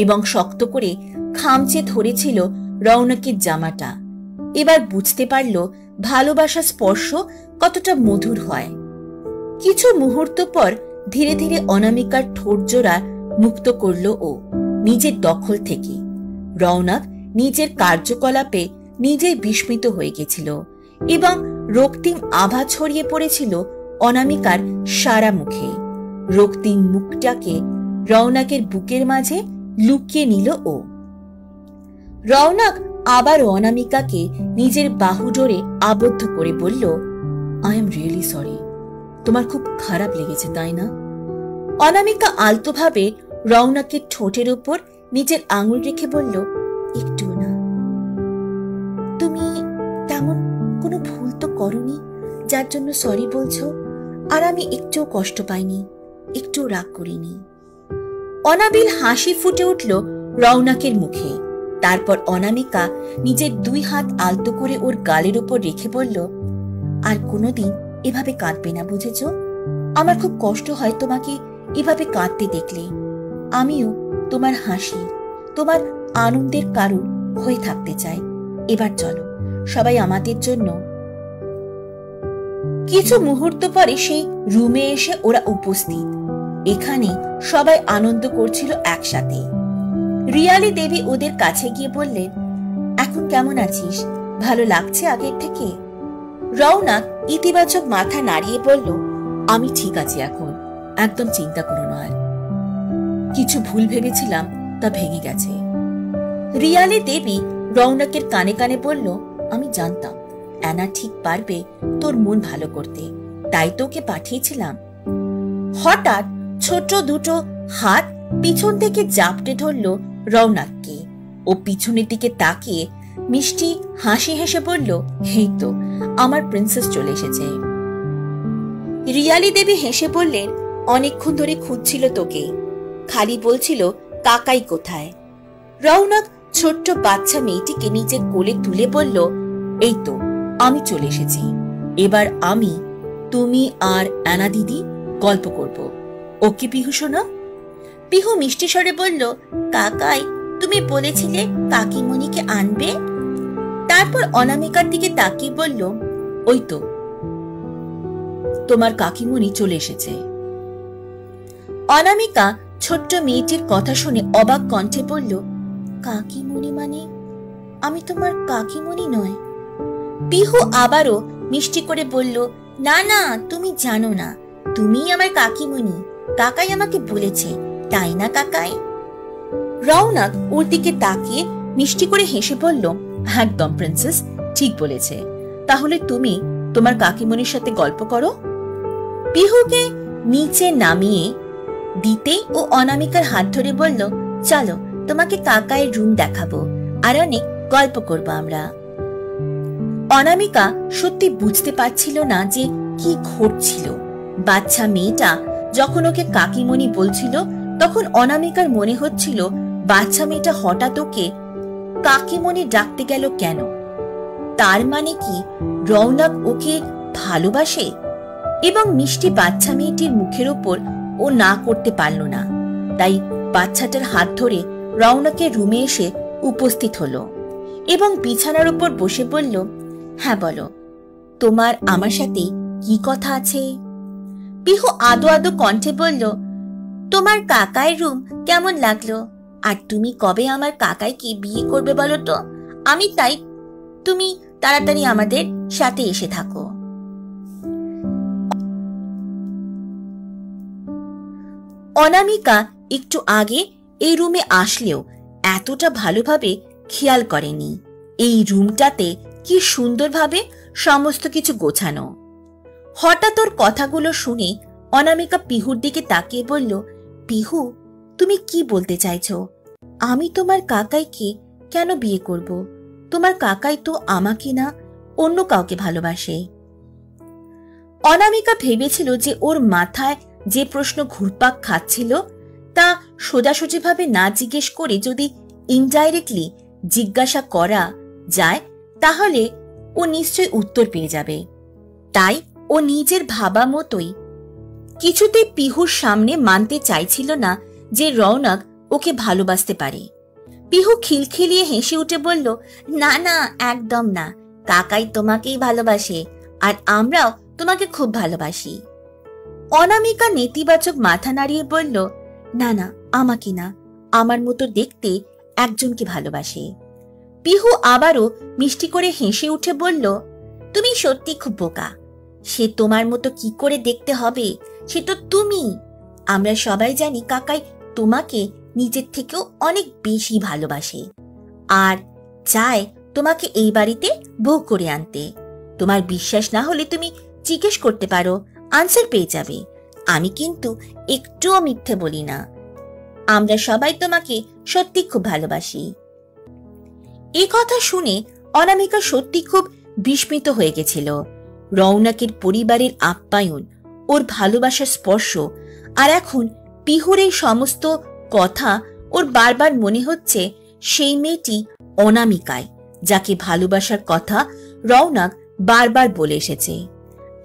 এবং শক্ত করে খামচে ধরেছিল রৌনকের জামাটা। এবার বুঝতে পারল ভালোবাসা স্পর্শ কতটা মধুর হয়। কিছু মুহূর্ত পর ধীরে ধীরে অনামিকার ঠোঁট জোড়া মুক্ত করল ও নিজের দখল থেকে। রৌনক নিজের কার্যকলাপে নিজেই বিস্মিত হয়ে গেছিল এবং রক্তিম আভা ছড়িয়ে পড়েছিল অনামিকার সারা মুখে। রক্তিম মুখটাকে রৌনকের বুকের মাঝে লুকিয়ে নিল ও। রৌনক আবার অনামিকাকে নিজের বাহু জোরে আবদ্ধ করে বলল, আই এম রিয়েলি সরি। তোমার খুব খারাপ লেগেছে তাই না? অনামিকা আলতোভাবে রৌনকের ঠোঁটের উপর নিজের আঙুল রেখে বলল, একটু না। তুমি তেমন কোনো ভুল তো করনি যার জন্য সরি বলছো, আর আমি একটুও কষ্ট পাইনি, একটু রাগ করিনি। অনাবিল হাসি ফুটে উঠল রৌনকের মুখে। তারপর অনামিকা নিজের 2 হাত আলতো করে ওর গালের উপর রেখে বলল, আর কোনোদিন এভাবে কাঁদবে না, বুঝেছ? আমার খুব কষ্ট হয় তোমাকে এভাবে কাঁদতে দেখলে। আমিও তোমার হাসি, তোমার আনন্দের কারণ হয়ে থাকতে চাই। এবার চলো সবাই আমাদের জন্য। কিছু মুহূর্ত পরে সেই রুমে এসে ওরা উপস্থিত। এখানে সবাই আনন্দ করছিল একসাথে। রিয়ালি দেবী ওদের কাছে গিয়ে বললেন, এখন কেমন আছিস? ভালো লাগছে আগের থেকে? রৌনক ইতিবাচক মাথা নাড়িয়ে বলল, আমি ঠিক আছি এখন, একদম চিন্তা করো না। আর কিছু ভুল ভেবেছিলাম তা ভেঙে গেছে। রিয়ালি দেবী রৌনকের কানে কানে বলল, আমি জানতাম অ্যানা ঠিক পারবে তোর মন ভালো করতে, তাই তোকে পাঠিয়েছিলাম। হঠাৎ ছোট দুটো হাত পিছন থেকে জাপটে ধরল রৌনককে। ও পিছনের দিকে তাকিয়ে মিষ্টি হাসি হেসে বলল, এই তো আমার প্রিন্সেস চলে এসেছে। রিয়ালি দেবী হেসে বললেন, অনেকক্ষণ ধরে খুঁজছিল তোকে, খালি বলছিল কাকাই কোথায়। রৌনক ছোট্ট বাচ্চা মেয়েটিকে নিজের কোলে তুলে বলল, এই তো আমি চলে এসেছি। এবার আমি, তুমি আর অ্যানা দিদি গল্প করব। ওকে পিহু শোনা? পিহু মিষ্টি স্বরে বলল, কাকাই তুমি বলেছিলে কাকিমণিকে আনবে। তারপর অনামিকার দিকে তাকিয়ে বলল, ওই তো তোমার কাকিমণি চলে এসেছে। অনামিকা ছোট্ট মেয়েটির কথা শুনে অবাক কণ্ঠে বলল, কাকিমণি মানে আমি তোমার কাকিমণি নয়? পিহু আবারও মিষ্টি করে বলল, না না, তুমি জানো না, তুমিই আমার কাকিমণি, কাকাই আমাকে বলেছে, তাই না কাকাই? রৌনক ওর দিকে তাকিয়ে মিষ্টি করে হেসে বলল, একদম প্রিন্সেস, ঠিক বলেছে। তাহলে তুমি তোমার কাকিমণির সাথে গল্প করো। পিহুকে নিচে নামিয়ে দিতেই ও অনামিকার হাত ধরে বলল, চলো তোমাকে কাকাইয়ের রুম দেখাবো, আর অনেক গল্প করবো আমরা। অনামিকা সত্যি বুঝতে পারছিল না যে কি ঘটছিল। বাচ্চা মেয়েটা যখন ওকে কাকিমণি বলছিল, তখন অনামিকার মনে হচ্ছিল বাচ্চা মেয়েটা হঠাৎ ওকে কাকিমণি ডাকতে গেল কেন? তার মানে কি রৌনক ওকে ভালোবাসে? এবং মিষ্টি বাচ্চা মেয়েটির মুখের ওপর ও না করতে পারল না, তাই বাচ্চাটার হাত ধরে রৌনকের রুমে এসে উপস্থিত হলো এবং বিছানার উপর বসে বলল, হ্যাঁ বলো, তোমার আমার সাথে কি কথা আছে? পিহু আদো আদো কণ্ঠে বলল, তোমার কাকাইয়ের রুম কেমন লাগলো? আর তুমি কবে আমার কাকাইকে বিয়ে করবে বলো তো? আমি তাই তুমি তাড়াতাড়ি আমাদের সাথে এসে থাকো। অনামিকা একটু আগে এই রুমে আসলেও এতটা ভালোভাবে খেয়াল করেনি এই রুমটাতে কি সুন্দরভাবে সমস্ত কিছু গোছানো। হঠাৎ ওর কথাগুলো শুনে অনামিকা পিহুর দিকে তাকিয়ে বলল, পিহু, তুমি কি বলতে চাইছো? আমি তোমার কাকাইকে কেন বিয়ে করব? তোমার কাকাই তো আমাকে না অন্য কাউকে ভালোবাসে। অনামিকা ভেবেছিল যে ওর মাথায় যে প্রশ্ন ঘুরপাক খাচ্ছিল তা সোজাসুজিভাবে না জিজ্ঞেস করে যদি ইনডাইরেক্টলি জিজ্ঞাসা করা যায় তাহলে ও নিশ্চয় উত্তর পেয়ে যাবে। তাই ও নিজের ভাবা মতোই কিছুতে পিহুর সামনে মানতে চাইছিল না যে রৌনক ওকে ভালোবাসতে পারে। পিহু খিলখিলিয়ে হেসে উঠে বলল, না না, একদম না, কাকাই তোমাকেই ভালোবাসে আর আমরাও তোমাকে খুব ভালোবাসি। অনামিকা নেতিবাচক মাথা নাড়িয়ে বলল, না না, আমাকে না, আমার মতো দেখতে একজনকে ভালোবাসে। পিহু আবারও মিষ্টি করে হেসে উঠে বলল, তুমি সত্যি খুব বোকা। সে তোমার মতো কি করে দেখতে হবে, সে তো তুমি। আমরা সবাই জানি কাকাই তোমাকে নিজের থেকেও অনেক বেশি ভালোবাসে আর চায় তোমাকে এই বাড়িতে বউ করে আনতে। তোমার বিশ্বাস না হলে তুমি জিজ্ঞেস করতে পারো, আনসার পেয়ে যাবে। আমি কিন্তু একটুও মিথ্যে বলি না। আমরা সবাই তোমাকে সত্যি খুব ভালোবাসি। এই কথা শুনে অনামিকা সত্যি খুব বিস্মিত হয়ে গেছিল। রৌনকের পরিবারের আপ্যায়ন, ওর ভালোবাসার স্পর্শ, আর এখন পিহুর এই সমস্ত কথা ওর বারবার মনে হচ্ছে সেই মেয়েটি অনামিকায়, যাকে ভালোবাসার কথা রৌনক বারবার বলে এসেছে।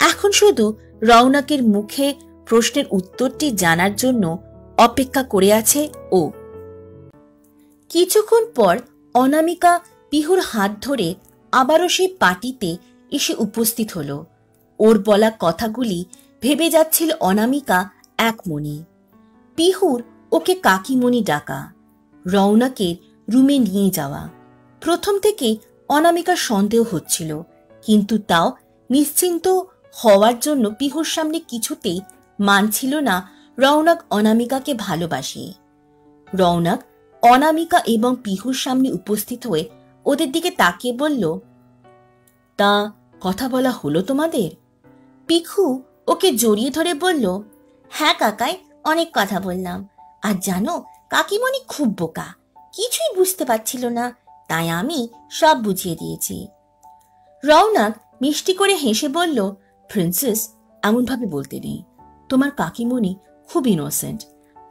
এখন শুধু রৌনকের মুখে প্রশ্নের উত্তরটি জানার জন্য অপেক্ষা করে আছে ও। কিছুক্ষণ পর অনামিকা পিহুর হাত ধরে আবারও সেই পার্টিতে এসে উপস্থিত হলো। ওর বলা কথাগুলি ভেবে যাচ্ছিল অনামিকা এক মনে। পিহুর ওকে কাকিমণি ডাকা, রৌনকের রুমে নিয়ে যাওয়া। প্রথম থেকে অনামিকার সন্দেহ হচ্ছিল, কিন্তু তাও নিশ্চিন্ত হওয়ার জন্য পিহুর সামনে কিছুতেই মানছিল না রৌনক অনামিকাকে ভালোবাসে। রৌনক অনামিকা এবং পিহুর সামনে উপস্থিত হয়ে ওদের দিকে তাকিয়ে বলল, তা কথা বলা হলো তোমাদের? পিহু ওকে জড়িয়ে ধরে বলল, হ্যাঁ কাকাই, অনেক কথা বললাম। আর জানো, কাকিমণি খুব বোকা, কিছুই বুঝতে পারছিল না, তাই আমি সব বুঝিয়ে দিয়েছি। রৌনক মিষ্টি করে হেসে বলল, প্রিন্সেস, এমনভাবে বলতে নেই। তোমার কাকিমণি খুব ইনোসেন্ট,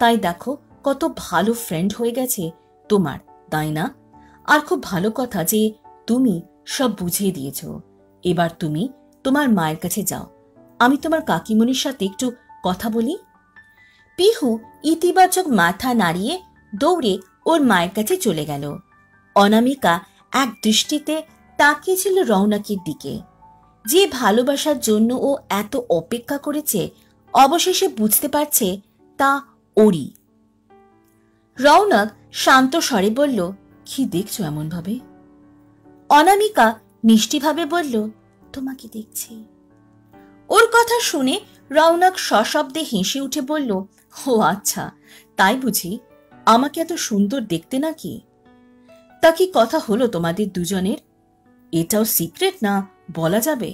তাই দেখো কত ভালো ফ্রেন্ড হয়ে গেছে তোমার, তাই না? আর খুব ভালো কথা যে তুমি সব বুঝিয়ে দিয়েছ। এবার তুমি তোমার মায়ের কাছে যাও, আমি তোমার কাকিমণির সাথে একটু কথা বলি। পিহু ইতিবাচক মাথা নাড়িয়ে দৌড়ে ওর মায়ের কাছে চলে গেল। অনামিকা এক দৃষ্টিতে তাকিয়েছিল রৌনকের দিকে। যে ভালোবাসার জন্য ও এত অপেক্ষা করেছে, অবশেষে বুঝতে পারছে তা ওরই। রৌনক শান্ত স্বরে বলল, কি দেখছো এমন ভাবে? অনামিকা মিষ্টিভাবে বলল, তোমাকে দেখছি। ওর কথা শুনে রৌনক সশব্দে হেসে উঠে বলল, ও আচ্ছা, তাই বুঝি? আমাকে এত সুন্দর দেখতে নাকি? তা কি কথা হলো তোমাদের দুজনের? এটাও সিক্রেট না বলা যাবে?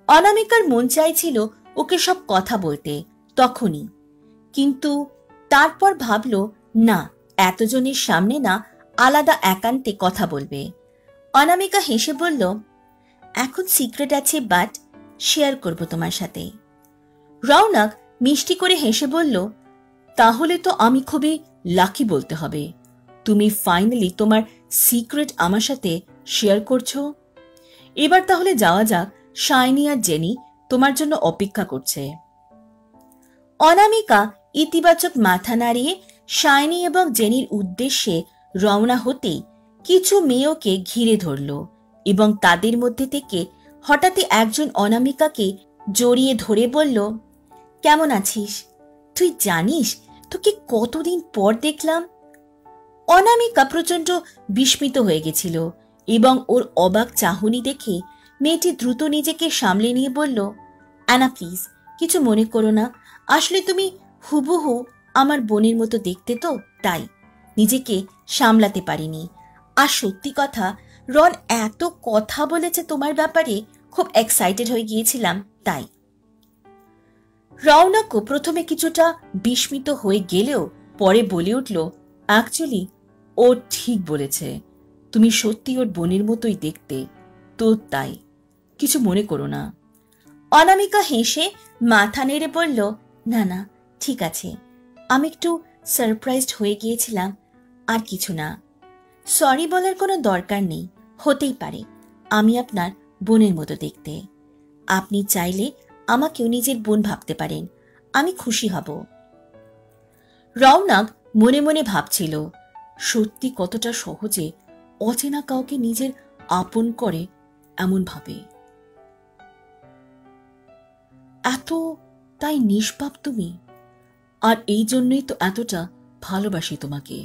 অনামিকার মন চাইছিল ওকে সব কথা বলতে তখনই, কিন্তু তারপর ভাবল, না, এতজনের সামনে না, আলাদা একান্তে কথা বলবে। অনামিকা হেসে বলল, এখন সিক্রেট আছে, বাট শেয়ার করব তোমার সাথে। রৌনক মিষ্টি করে হেসে বলল, তাহলে তো আমি খুবই লাকি বলতে হবে, তুমি ফাইনালি তোমার সিক্রেট আমার সাথে শেয়ার করছো। এবার তাহলে যাওয়া যাক, শাইনি আর জেনি তোমার জন্য অপেক্ষা করছে। অনামিকা ইতিবাচক মাথা নাড়িয়ে শাইনি এবং জেনির উদ্দেশ্যে রওনা হতেই কিছু মেয়ে ওকে ঘিরে ধরল এবং তাদের মধ্যে থেকে হঠাৎই একজন অনামিকাকে জড়িয়ে ধরে বলল, কেমন আছিস? তুই জানিস তোকে কতদিন পর দেখলাম? অনামিকা প্রচন্ড বিস্মিত হয়ে গেছিল এবং ওর অবাক চাহনি দেখে মেয়েটি দ্রুত নিজেকে সামলে নিয়ে বলল, অ্যানা প্লিজ, কিছু মনে করো না, আসলে তুমি হুবহু আমার বোনের মতো দেখতে, তো তাই নিজেকে সামলাতে পারিনি। আর সত্যি কথা, রন এত কথা বলেছে তোমার ব্যাপারে, খুব এক্সাইটেড হয়ে গিয়েছিলাম তাই। রৌনকও প্রথমে কিছুটা বিস্মিত হয়ে গেলেও পরে বলে উঠল, অ্যাকচুয়ালি ও ঠিক বলেছে, তুমি সত্যি ওর বোনের মতোই দেখতে, তো তাই কিছু মনে করো না। অনামিকা হেসে মাথা নেড়ে বলল, না না, ঠিক আছে, আমি একটু সারপ্রাইজড হয়ে গিয়েছিলাম, আর কিছু না। সরি বলার কোনো দরকার নেই, হতেই পারে আমি আপনার বোনের মতো দেখতে। আপনি চাইলে আমাকেও নিজের বোন ভাবতে পারেন, আমি খুশি হব। রৌনক মনে মনে ভাবছিল, সত্যি কতটা সহজে অচেনা কাউকে নিজের আপন করে এমন ভাবে। এত তাই নিষ্পাপ তুমি, আর এই জন্যই তো এতটা ভালোবাসি তোমাকে।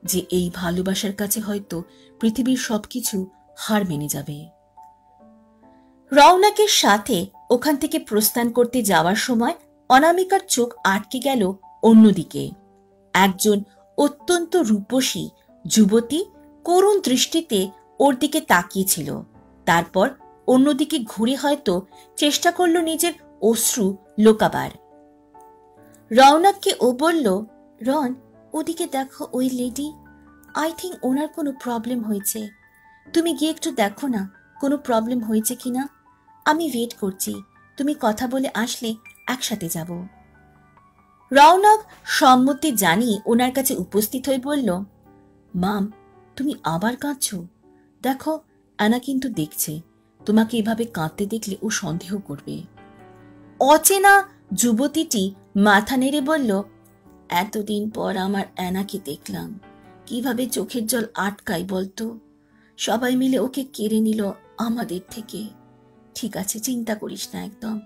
যে এই ভালোবাসার কাছে হয়তো পৃথিবীর সবকিছু হার মেনে যাবে। রওনাকের সাথে ওখান থেকে প্রস্থান করতে যাওয়ার সময় অনামিকার চোখ আটকে গেল অন্যদিকে। একজন অত্যন্ত রূপসী যুবতী করুণ দৃষ্টিতে ওর দিকে তাকিয়েছিল। তারপর অন্যদিকে ঘুরে হয়তো চেষ্টা করল নিজের অশ্রু লোকাবার। রওনাককে ও বলল, রন, ওদিকে দেখো, ওই লেডি, আই থিঙ্ক ওনার কোনো প্রবলেম হয়েছে। তুমি গিয়ে একটু দেখো না কোনো প্রবলেম হয়েছে কিনা। আমি ওয়েট করছি, তুমি কথা বলে আসলে একসাথে যাব। রওনাক সম্মতি জানিয়ে ওনার কাছে উপস্থিত হয়ে বলল, মাম, তুমি আবার কাঁদছো? দেখো, অ্যানা কিন্তু দেখছে, তোমাকে এভাবে কাঁদতে দেখলে ও সন্দেহ করবে। অচেনা যুবতীটি মাথা নেড়ে বলল, এতদিন পর আমার অ্যানাকে দেখলাম, কিভাবে চোখের জল আটকায় বলতো। সবাই মিলে ওকে কেড়ে নিল আমাদের থেকে। ঠিক আছে, চিন্তা করিস না একদম,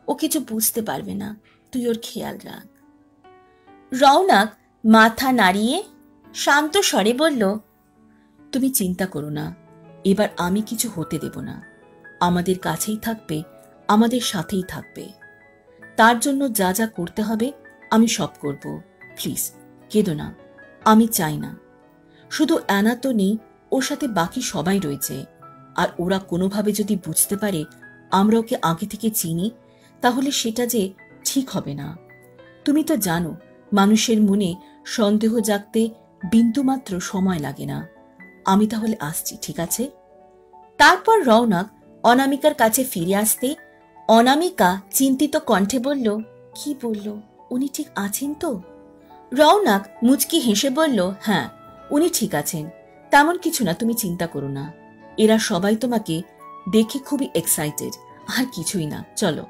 ও কিছু বুঝতে পারবে না, তুই ওর খেয়াল রাখ। রওনাক মাথা নাড়িয়ে শান্ত স্বরে বলল, তুমি চিন্তা করো না, এবার আমি কিছু হতে দেব না। আমাদের কাছেই থাকবে, আমাদের সাথেই থাকবে। তার জন্য যা যা করতে হবে আমি সব করব। প্লিজ কেঁদো না, আমি চাই না। শুধু অ্যানা তো নেই, ওর সাথে বাকি সবাই রয়েছে। আর ওরা কোনোভাবে যদি বুঝতে পারে আমরা ওকে আগে থেকে চিনি, তাহলে সেটা যে ঠিক হবে না। তুমি তো জানো, মানুষের মনে সন্দেহ জাগতে বিন্দুমাত্র সময় লাগে না। আমি তাহলে আসছি, ঠিক আছে? তারপর রওনাক অনামিকার কাছে ফিরে আসতে অনামিকা চিন্তিত কণ্ঠে বলল, কি বলল? উনি ঠিক আছেন তো? রওনাক মুচকি হেসে বলল, হ্যাঁ, উনি ঠিক আছেন, তেমন কিছু না, তুমি চিন্তা করো না। এরা সবাই তোমাকে দেখে খুবই এক্সাইটেড, আর কিছুই না, চলো।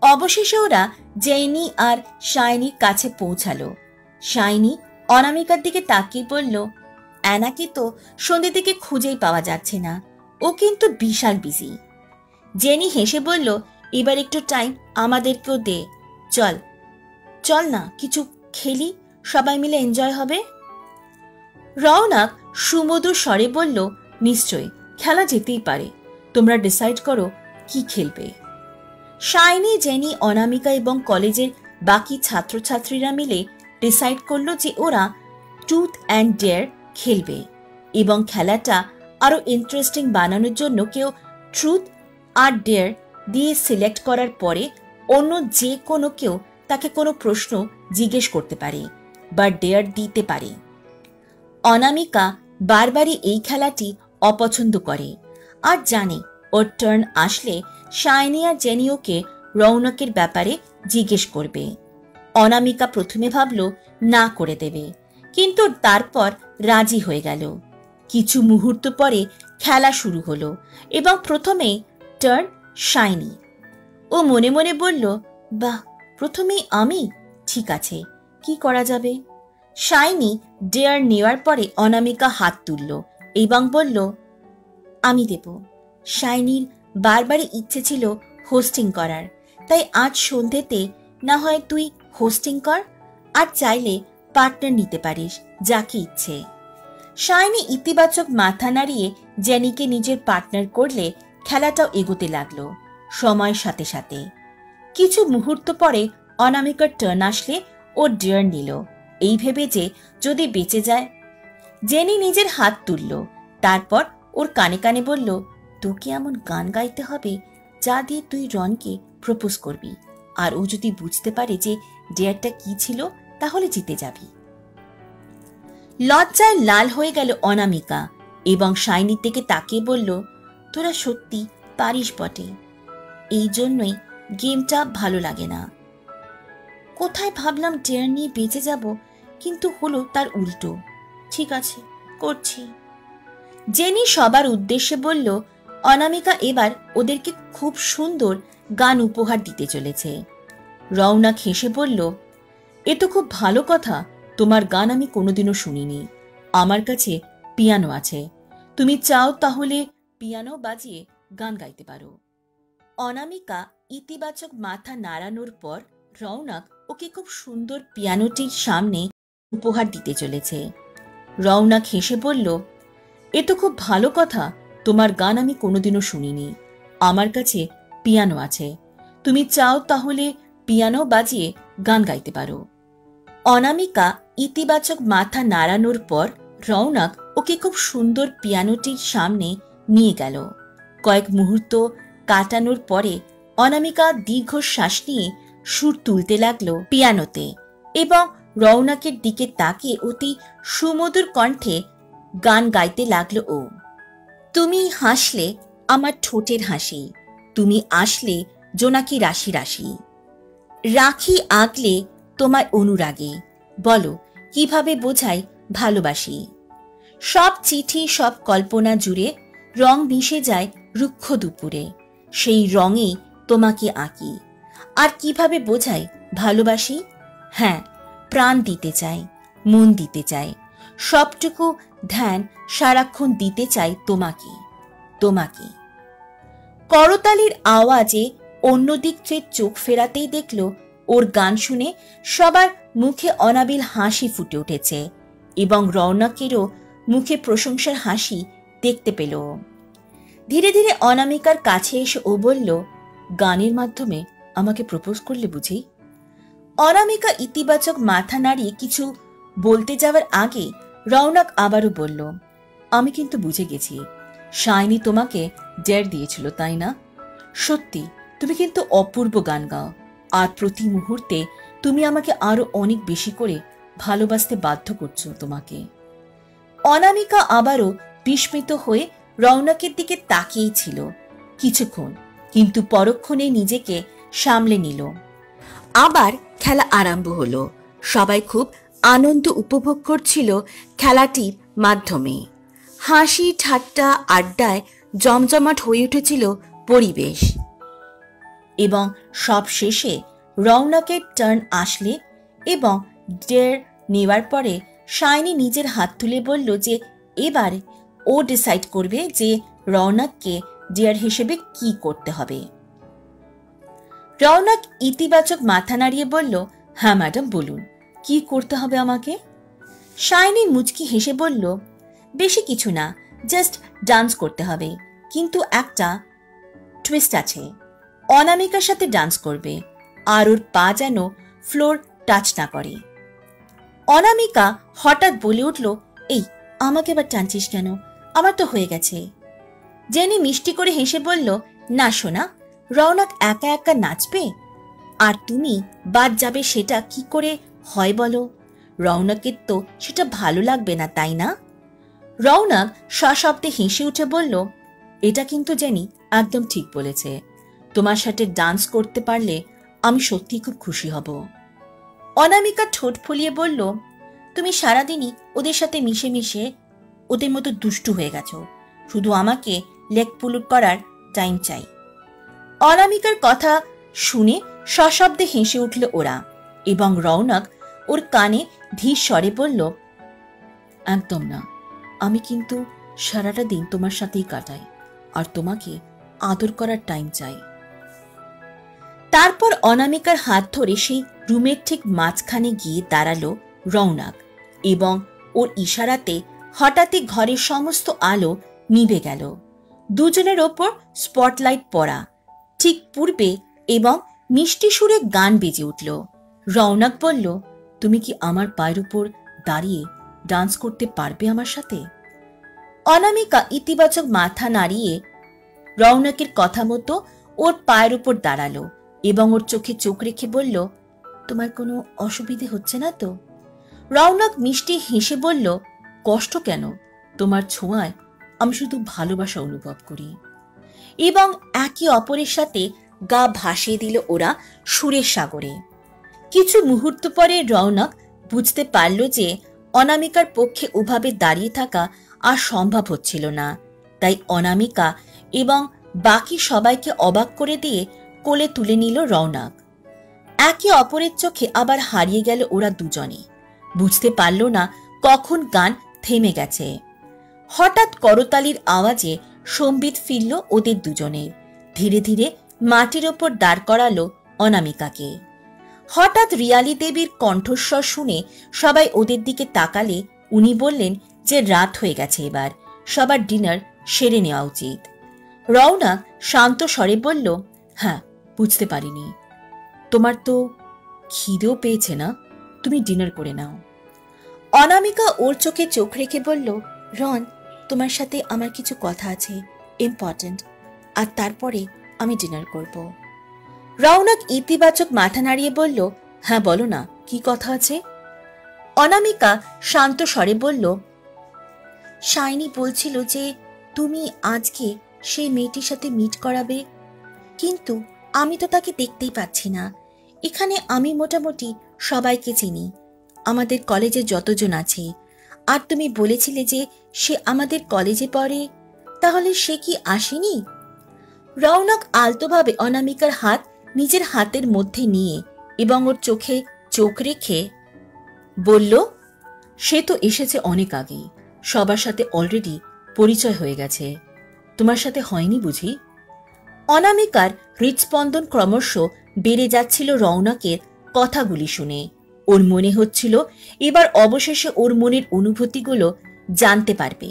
অবশেষে ওরা জেনি আর শাইনির কাছে পৌঁছালো। শাইনি অনামিকার দিকে তাকিয়ে বলল, অ্যানাকে তো সন্ধ্যে থেকে খুঁজেই পাওয়া যাচ্ছে না, ও কিন্তু বিশাল বিজি। জেনি হেসে বলল, এবার একটু টাইম আমাদেরকেও দে, চল চল না, কিছু খেলি, সবাই মিলে এনজয় হবে। রওনাক সুমধুর স্বরে বলল, নিশ্চয়ই, খেলা যেতেই পারে, তোমরা ডিসাইড করো কি খেলবে। শাইনি, জেনি, অনামিকা এবং কলেজের বাকি ছাত্রছাত্রীরা মিলে ডিসাইড করলো যে ওরা ট্রুথ অ্যান্ড ডেয়ার খেলবে, এবং খেলাটা আরো ইন্টারেস্টিং বানানোর জন্য কেউ ট্রুথ আর ডেয়ার দিয়ে সিলেক্ট করার পরে অন্য যে কোনো কেউ তাকে কোনো প্রশ্ন জিজ্ঞেস করতে পারে বা ডেয়ার দিতে পারে। অনামিকা বারবারই এই খেলাটি অপছন্দ করে আর জানে ওর টার্ন আসলে শাইনি আর জেনিওকে রৌনকের ব্যাপারে জিজ্ঞেস করবে। অনামিকা প্রথমে ভাবল না করে দেবে, কিন্তু তারপর রাজি হয়ে গেল। কিছু মুহূর্ত পরে খেলা শুরু হলো এবং প্রথমে টার্ন শাইনি। ও মনে মনে বলল, বাহ, প্রথমেই আমি, ঠিক আছে, কি করা যাবে। শাইনি ডেয়ার নেওয়ার পরে অনামিকা হাত তুলল এবং বলল, আমি দেব। শাইনির বারবারই ইচ্ছে ছিল হোস্টিং করার, তাই আজ সন্ধ্যেতে না হয় তুই হোস্টিং কর, আর চাইলে পার্টনার নিতে পারিস, যাকে ইচ্ছে। শাইনি ইতিবাচক মাথা নাড়িয়ে জেনিকে নিজের পার্টনার করলে খেলাটাও এগোতে লাগলো সময়ের সাথে সাথে। কিছু মুহূর্ত পরে অনামিকার টার্ন আসলে ও ডেয়ার নিল, এই ভেবে যে যদি বেঁচে যায়। জেনি নিজের হাত তুলল, তারপর ওর কানে কানে বলল, তোকে এমন গান গাইতে হবে যা দিয়ে তুই রনকে প্রপোজ করবি, আর ও যদি বুঝতে পারে যে ডেয়ারটা কি ছিল তাহলে জিতে যাবি। লজ্জায় লাল হয়ে গেল অনামিকা এবং শাইনির দিকে তাকিয়ে বলল, তোরা সত্যি পারিস বটে, এই জন্যই গেমটা ভালো লাগে না। কোথায় ভাবলাম ডেয়ার নিয়ে বেঁচে যাব, কিন্তু হলো তার উল্টো। ঠিক আছে, করছি। জেনি সবার উদ্দেশ্যে বলল, অনামিকা এবার ওদেরকে খুব সুন্দর গান উপহার দিতে চলেছে। রওনাক হেসে বলল, এ তো খুব ভালো কথা, তোমার গান আমি কোনোদিনও শুনিনি। আমার কাছে পিয়ানো আছে, তুমি চাও তাহলে পিয়ানো বাজিয়ে গান গাইতে পারো। অনামিকা ইতিবাচক মাথা নাড়ানোর পর রওনাক ওকে খুব সুন্দর পিয়ানোটির সামনে উপহার দিতে চলেছে। রওনক হেসে বলল, এ তো খুব ভালো কথা, তোমার গান আমি কোনোদিনও শুনিনি। আমার কাছে পিয়ানো আছে, তুমি চাও তাহলে পিয়ানো বাজিয়ে গান গাইতে পারো। অনামিকা ইতিবাচক মাথা নাড়ানোর পর রওনক ওকে খুব সুন্দর পিয়ানোটির সামনে নিয়ে গেল। কয়েক মুহূর্ত কাটানোর পরে অনামিকা দীর্ঘশ্বাস নিয়ে সুর তুলতে লাগলো পিয়ানোতে এবং রওনকের দিকে তাকিয়ে অতি সুমধুর কণ্ঠে গান গাইতে লাগলো ও। তুমি হাসলে আমার ঠোঁটের হাসি, তুমি আসলে জোনাকি রাশি রাশি, রাখি আগলে তোমার অনুরাগে, বলো কিভাবে বোঝাই ভালোবাসি। সব চিঠি সব কল্পনা জুড়ে রং মিশে যায় রুক্ষ দুপুরে, সেই রঙেই তোমাকে আঁকি। আর কিভাবে বোঝাই ভালোবাসি? হ্যাঁ, প্রাণ দিতে চাই, মন দিতে চাই, সবটুকু ধ্যান সারাক্ষণ দিতে চাই তোমাকে, তোমাকে। করতালির আওয়াজে অন্যদিক চোখ ফেরাতেই দেখল ওর গান শুনে সবার মুখে অনাবিল হাসি ফুটে উঠেছে এবং রওনকেরও মুখে প্রশংসার হাসি দেখতে পেল। ধীরে ধীরে অনামিকার কাছে এসে ও বলল, গানের মাধ্যমে আমাকে প্রপোজ করলে বুঝি? অনামিকা ইতিবাচক মাথা নাড়িয়ে কিছু বলতে যাওয়ার আগে রওনক আবারও বলল, আমি কিন্তু বুঝে গেছি, শাইনি তোমাকে ডেয়ার দিয়েছিল, তাই না? সত্যি তুমি কিন্তু অপূর্ব গান গাও, আর প্রতি মুহূর্তে তুমি আমাকে আরো অনেক বেশি করে ভালোবাসতে বাধ্য করছো তোমাকে। অনামিকা আবারও বিস্মিত হয়ে রওনকের দিকে তাকিয়েই ছিল কিছুক্ষণ, কিন্তু পরক্ষণে নিজেকে সামলে নিল। আবার খেলা আরম্ভ হলো। সবাই খুব আনন্দ উপভোগ করছিল খেলাটির মাধ্যমে। হাসি ঠাট্টা আড্ডায় জমজমাট হয়ে উঠেছিল পরিবেশ। এবং সব শেষে রওনকের টার্ন আসলে এবং ডেয়ার নেওয়ার পরে শাইনি নিজের হাত তুলে বলল যে এবার ও ডিসাইড করবে যে রওনককে ডেয়ার হিসেবে কি করতে হবে। রওনক ইতিবাচক মাথা নাড়িয়ে বলল, হ্যাঁ ম্যাডাম, বলুন কি করতে হবে আমাকে? শাইনি মুচকি হেসে বলল, বেশি কিছু না, জাস্ট ডান্স করতে হবে, কিন্তু একটা টুইস্ট আছে। অনামিকার সাথে ডান্স করবে, আর ওর পা যেন ফ্লোর টাচ না করে। অনামিকা হঠাৎ বলে উঠল, এই আমাকে এবার টানছিস কেন? আমার তো হয়ে গেছে। জেনি মিষ্টি করে হেসে বলল, না সোনা, রওনক একা একা নাচবে আর তুমি বাদ যাবে, সেটা কি করে হয় বলো? রওনকের তো সেটা ভালো লাগবে না, তাই না? রওনক সশব্দে হেসে উঠে বলল, এটা কিন্তু জেনি একদম ঠিক বলেছে, তোমার সাথে ডান্স করতে পারলে আমি সত্যি খুব খুশি হব। অনামিকা ঠোঁট ফুলিয়ে বলল, তুমি সারাদিনই ওদের সাথে মিশে মিশে ওদের মতো দুষ্টু হয়ে গেছো, শুধু আমাকে লেগ পুল করার টাইম চাই। অনামিকার কথা শুনে সশব্দে হেসে উঠল ওরা এবং রওনক ওর কানে ধীর স্বরে বলল, একদম না, আমি কিন্তু সারাটা দিন তোমার সাথেই কাটাই আর তোমাকে আদর করার টাইম চাই। তারপর অনামিকার হাত ধরে সেই রুমের ঠিক মাঝখানে গিয়ে দাঁড়ালো রওনক এবং ওর ইশারাতে হঠাৎই ঘরের সমস্ত আলো নিভে গেল। দুজনের ওপর স্পটলাইট পড়া ঠিক পূর্বে এবং মিষ্টি সুরে গান বেজে উঠল। রওনক বলল, তুমি কি আমার পায়ের উপর দাঁড়িয়ে ডান্স করতে পারবে আমার সাথে? অনামিকা ইতিবাচক মাথা নাড়িয়ে রওনকের কথা মতো ওর পায়ের উপর দাঁড়ালো এবং ওর চোখে চোখ রেখে বলল, তোমার কোনো অসুবিধে হচ্ছে না তো? রওনক মিষ্টি হেসে বলল, কষ্ট কেন, তোমার ছোঁয়ায় আমি শুধু ভালোবাসা অনুভব করি। এবং একে অপরের সাথে গা ভাসিয়ে দিল ওরা সুরের সাগরে। কিছু মুহূর্ত পরে রওনক বুঝতে পারল যে অনামিকার পক্ষে ওভাবে দাঁড়িয়ে থাকা আর সম্ভব হচ্ছিল না, তাই অনামিকা এবং বাকি সবাইকে অবাক করে দিয়ে কোলে তুলে নিল রওনক। একে অপরের চোখে আবার হারিয়ে গেল ওরা দুজনে। বুঝতে পারল না কখন গান থেমে গেছে। হঠাৎ করতালির আওয়াজে সম্বিত ফিরল ওদের দুজনের। ধীরে ধীরে মাটির ওপর দাঁড় করালো অনামিকাকে। হঠাৎ রিয়ালি দেবীর কণ্ঠস্বর শুনে সবাই ওদের দিকে তাকালে উনি বললেন যে রাত হয়ে গেছে, এবার সবার ডিনার সেরে নেওয়া উচিত। রওনা শান্ত স্বরে বলল, হ্যাঁ, বুঝতে পারিনি। তোমার তো খিদেও পেয়েছে না, তুমি ডিনার করে নাও। অনামিকা ওর চোখে চোখ রেখে বলল, রন, তোমার সাথে আমার কিছু কথা আছে, ইম্পর্টেন্ট, আর তারপরে আমি ডিনার করব। রওনক ইতিবাচক মাথা নাড়িয়ে বলল, হ্যাঁ বলো না, কি কথা আছে? অনামিকা শান্ত স্বরে বলল, শাইনি বলছিল যে তুমি আজকে সেই মেয়েটির সাথে মিট করাবে, কিন্তু আমি তো তাকে দেখতেই পাচ্ছি না। এখানে আমি মোটামুটি সবাইকে চিনি, আমাদের কলেজে যতজন আছে, আর তুমি বলেছিলে যে সে আমাদের কলেজে পড়ে, তাহলে সে কি আসেনি? রওনক আলতোভাবে অনামিকার হাত নিজের হাতের মধ্যে নিয়ে এবং ওর চোখে চোখ রেখে বলল, সে তো এসেছে অনেক আগেই, সবার সাথে অলরেডি পরিচয় হয়ে গেছে, তোমার সাথে হয়নি বুঝি? অনামিকার হৃদস্পন্দন ক্রমশ বেড়ে যাচ্ছিল রওনকের কথাগুলি শুনে। ওর মনে হচ্ছিল এবার অবশেষে ওর মনের অনুভূতিগুলো জানতে পারবে।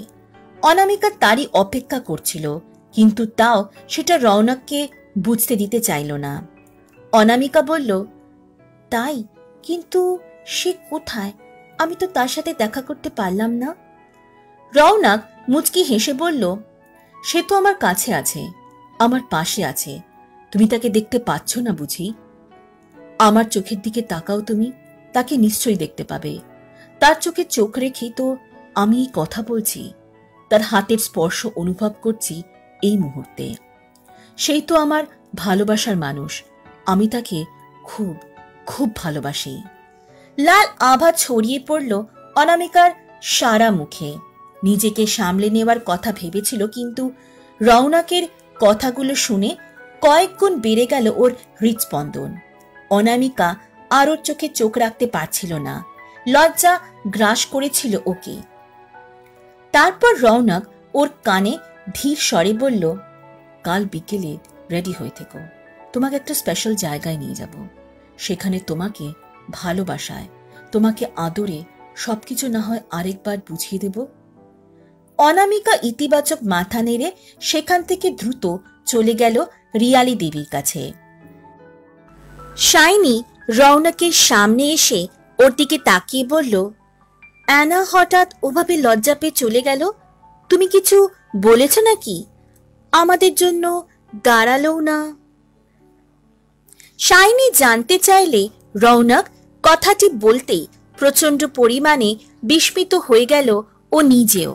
অনামিকা তারই অপেক্ষা করছিল, কিন্তু তাও সেটা রওনককে বুঝতে দিতে চাইল না। অনামিকা বলল, তাই, কিন্তু সে কোথায়? আমি তো তার সাথে দেখা করতে পারলাম না। রওনক মুচকি হেসে বলল, সে তো আমার কাছে আছে, আমার পাশে আছে, তুমি তাকে দেখতে পাচ্ছ না বুঝি? আমার চোখের দিকে তাকাও তুমি, তাকে নিশ্চয়ই দেখতে পাবে। তার চোখে চোখ রেখেই তো আমি কথা বলছি, তার হাতের স্পর্শ অনুভব করছি এই মুহূর্তে। সেই তো আমার ভালোবাসার মানুষ, আমি তাকে খুব খুব ভালোবাসি। লাল আভা ছড়িয়ে পড়ল অনামিকার সারা মুখে। নিজেকে সামলে নেওয়ার কথা ভেবেছিল, কিন্তু রওনকের কথাগুলো শুনে কয়েক গুণ বেড়ে গেল ওর হৃদস্পন্দন। অনামিকা আর ওর চোখে চোখ রাখতে পারছিল না, লজ্জা গ্রাস করেছিল ওকে। তারপর রওনক ওর কানে ধীর স্বরে বলল, কাল বিকেলে রেডি হয়ে থেকো, তোমাকে একটা স্পেশাল জায়গায় নিয়ে যাব, সেখানে তোমাকে ভালোবাসায়, তোমাকে আদরে সবকিছু না হয় আরেকবার বুঝিয়ে দেব। অনামিকা ইতিবাচক মাথা নেড়ে সেখান থেকে দ্রুত চলে গেল রিয়ালি দেবীর কাছে। শাইনি রওনকের সামনে এসে ওর দিকে তাকিয়ে বলল, অ্যানা হঠাৎ ওভাবে লজ্জা পেয়ে চলে গেল, তুমি কিছু বলেছ নাকি? আমাদের জন্য দাঁড়ালো না? শাইনি জানতে চাইলে রওনক কথাটি বলতেই প্রচন্ড পরিমাণে বিস্মিত হয়ে গেল ও নিজেও।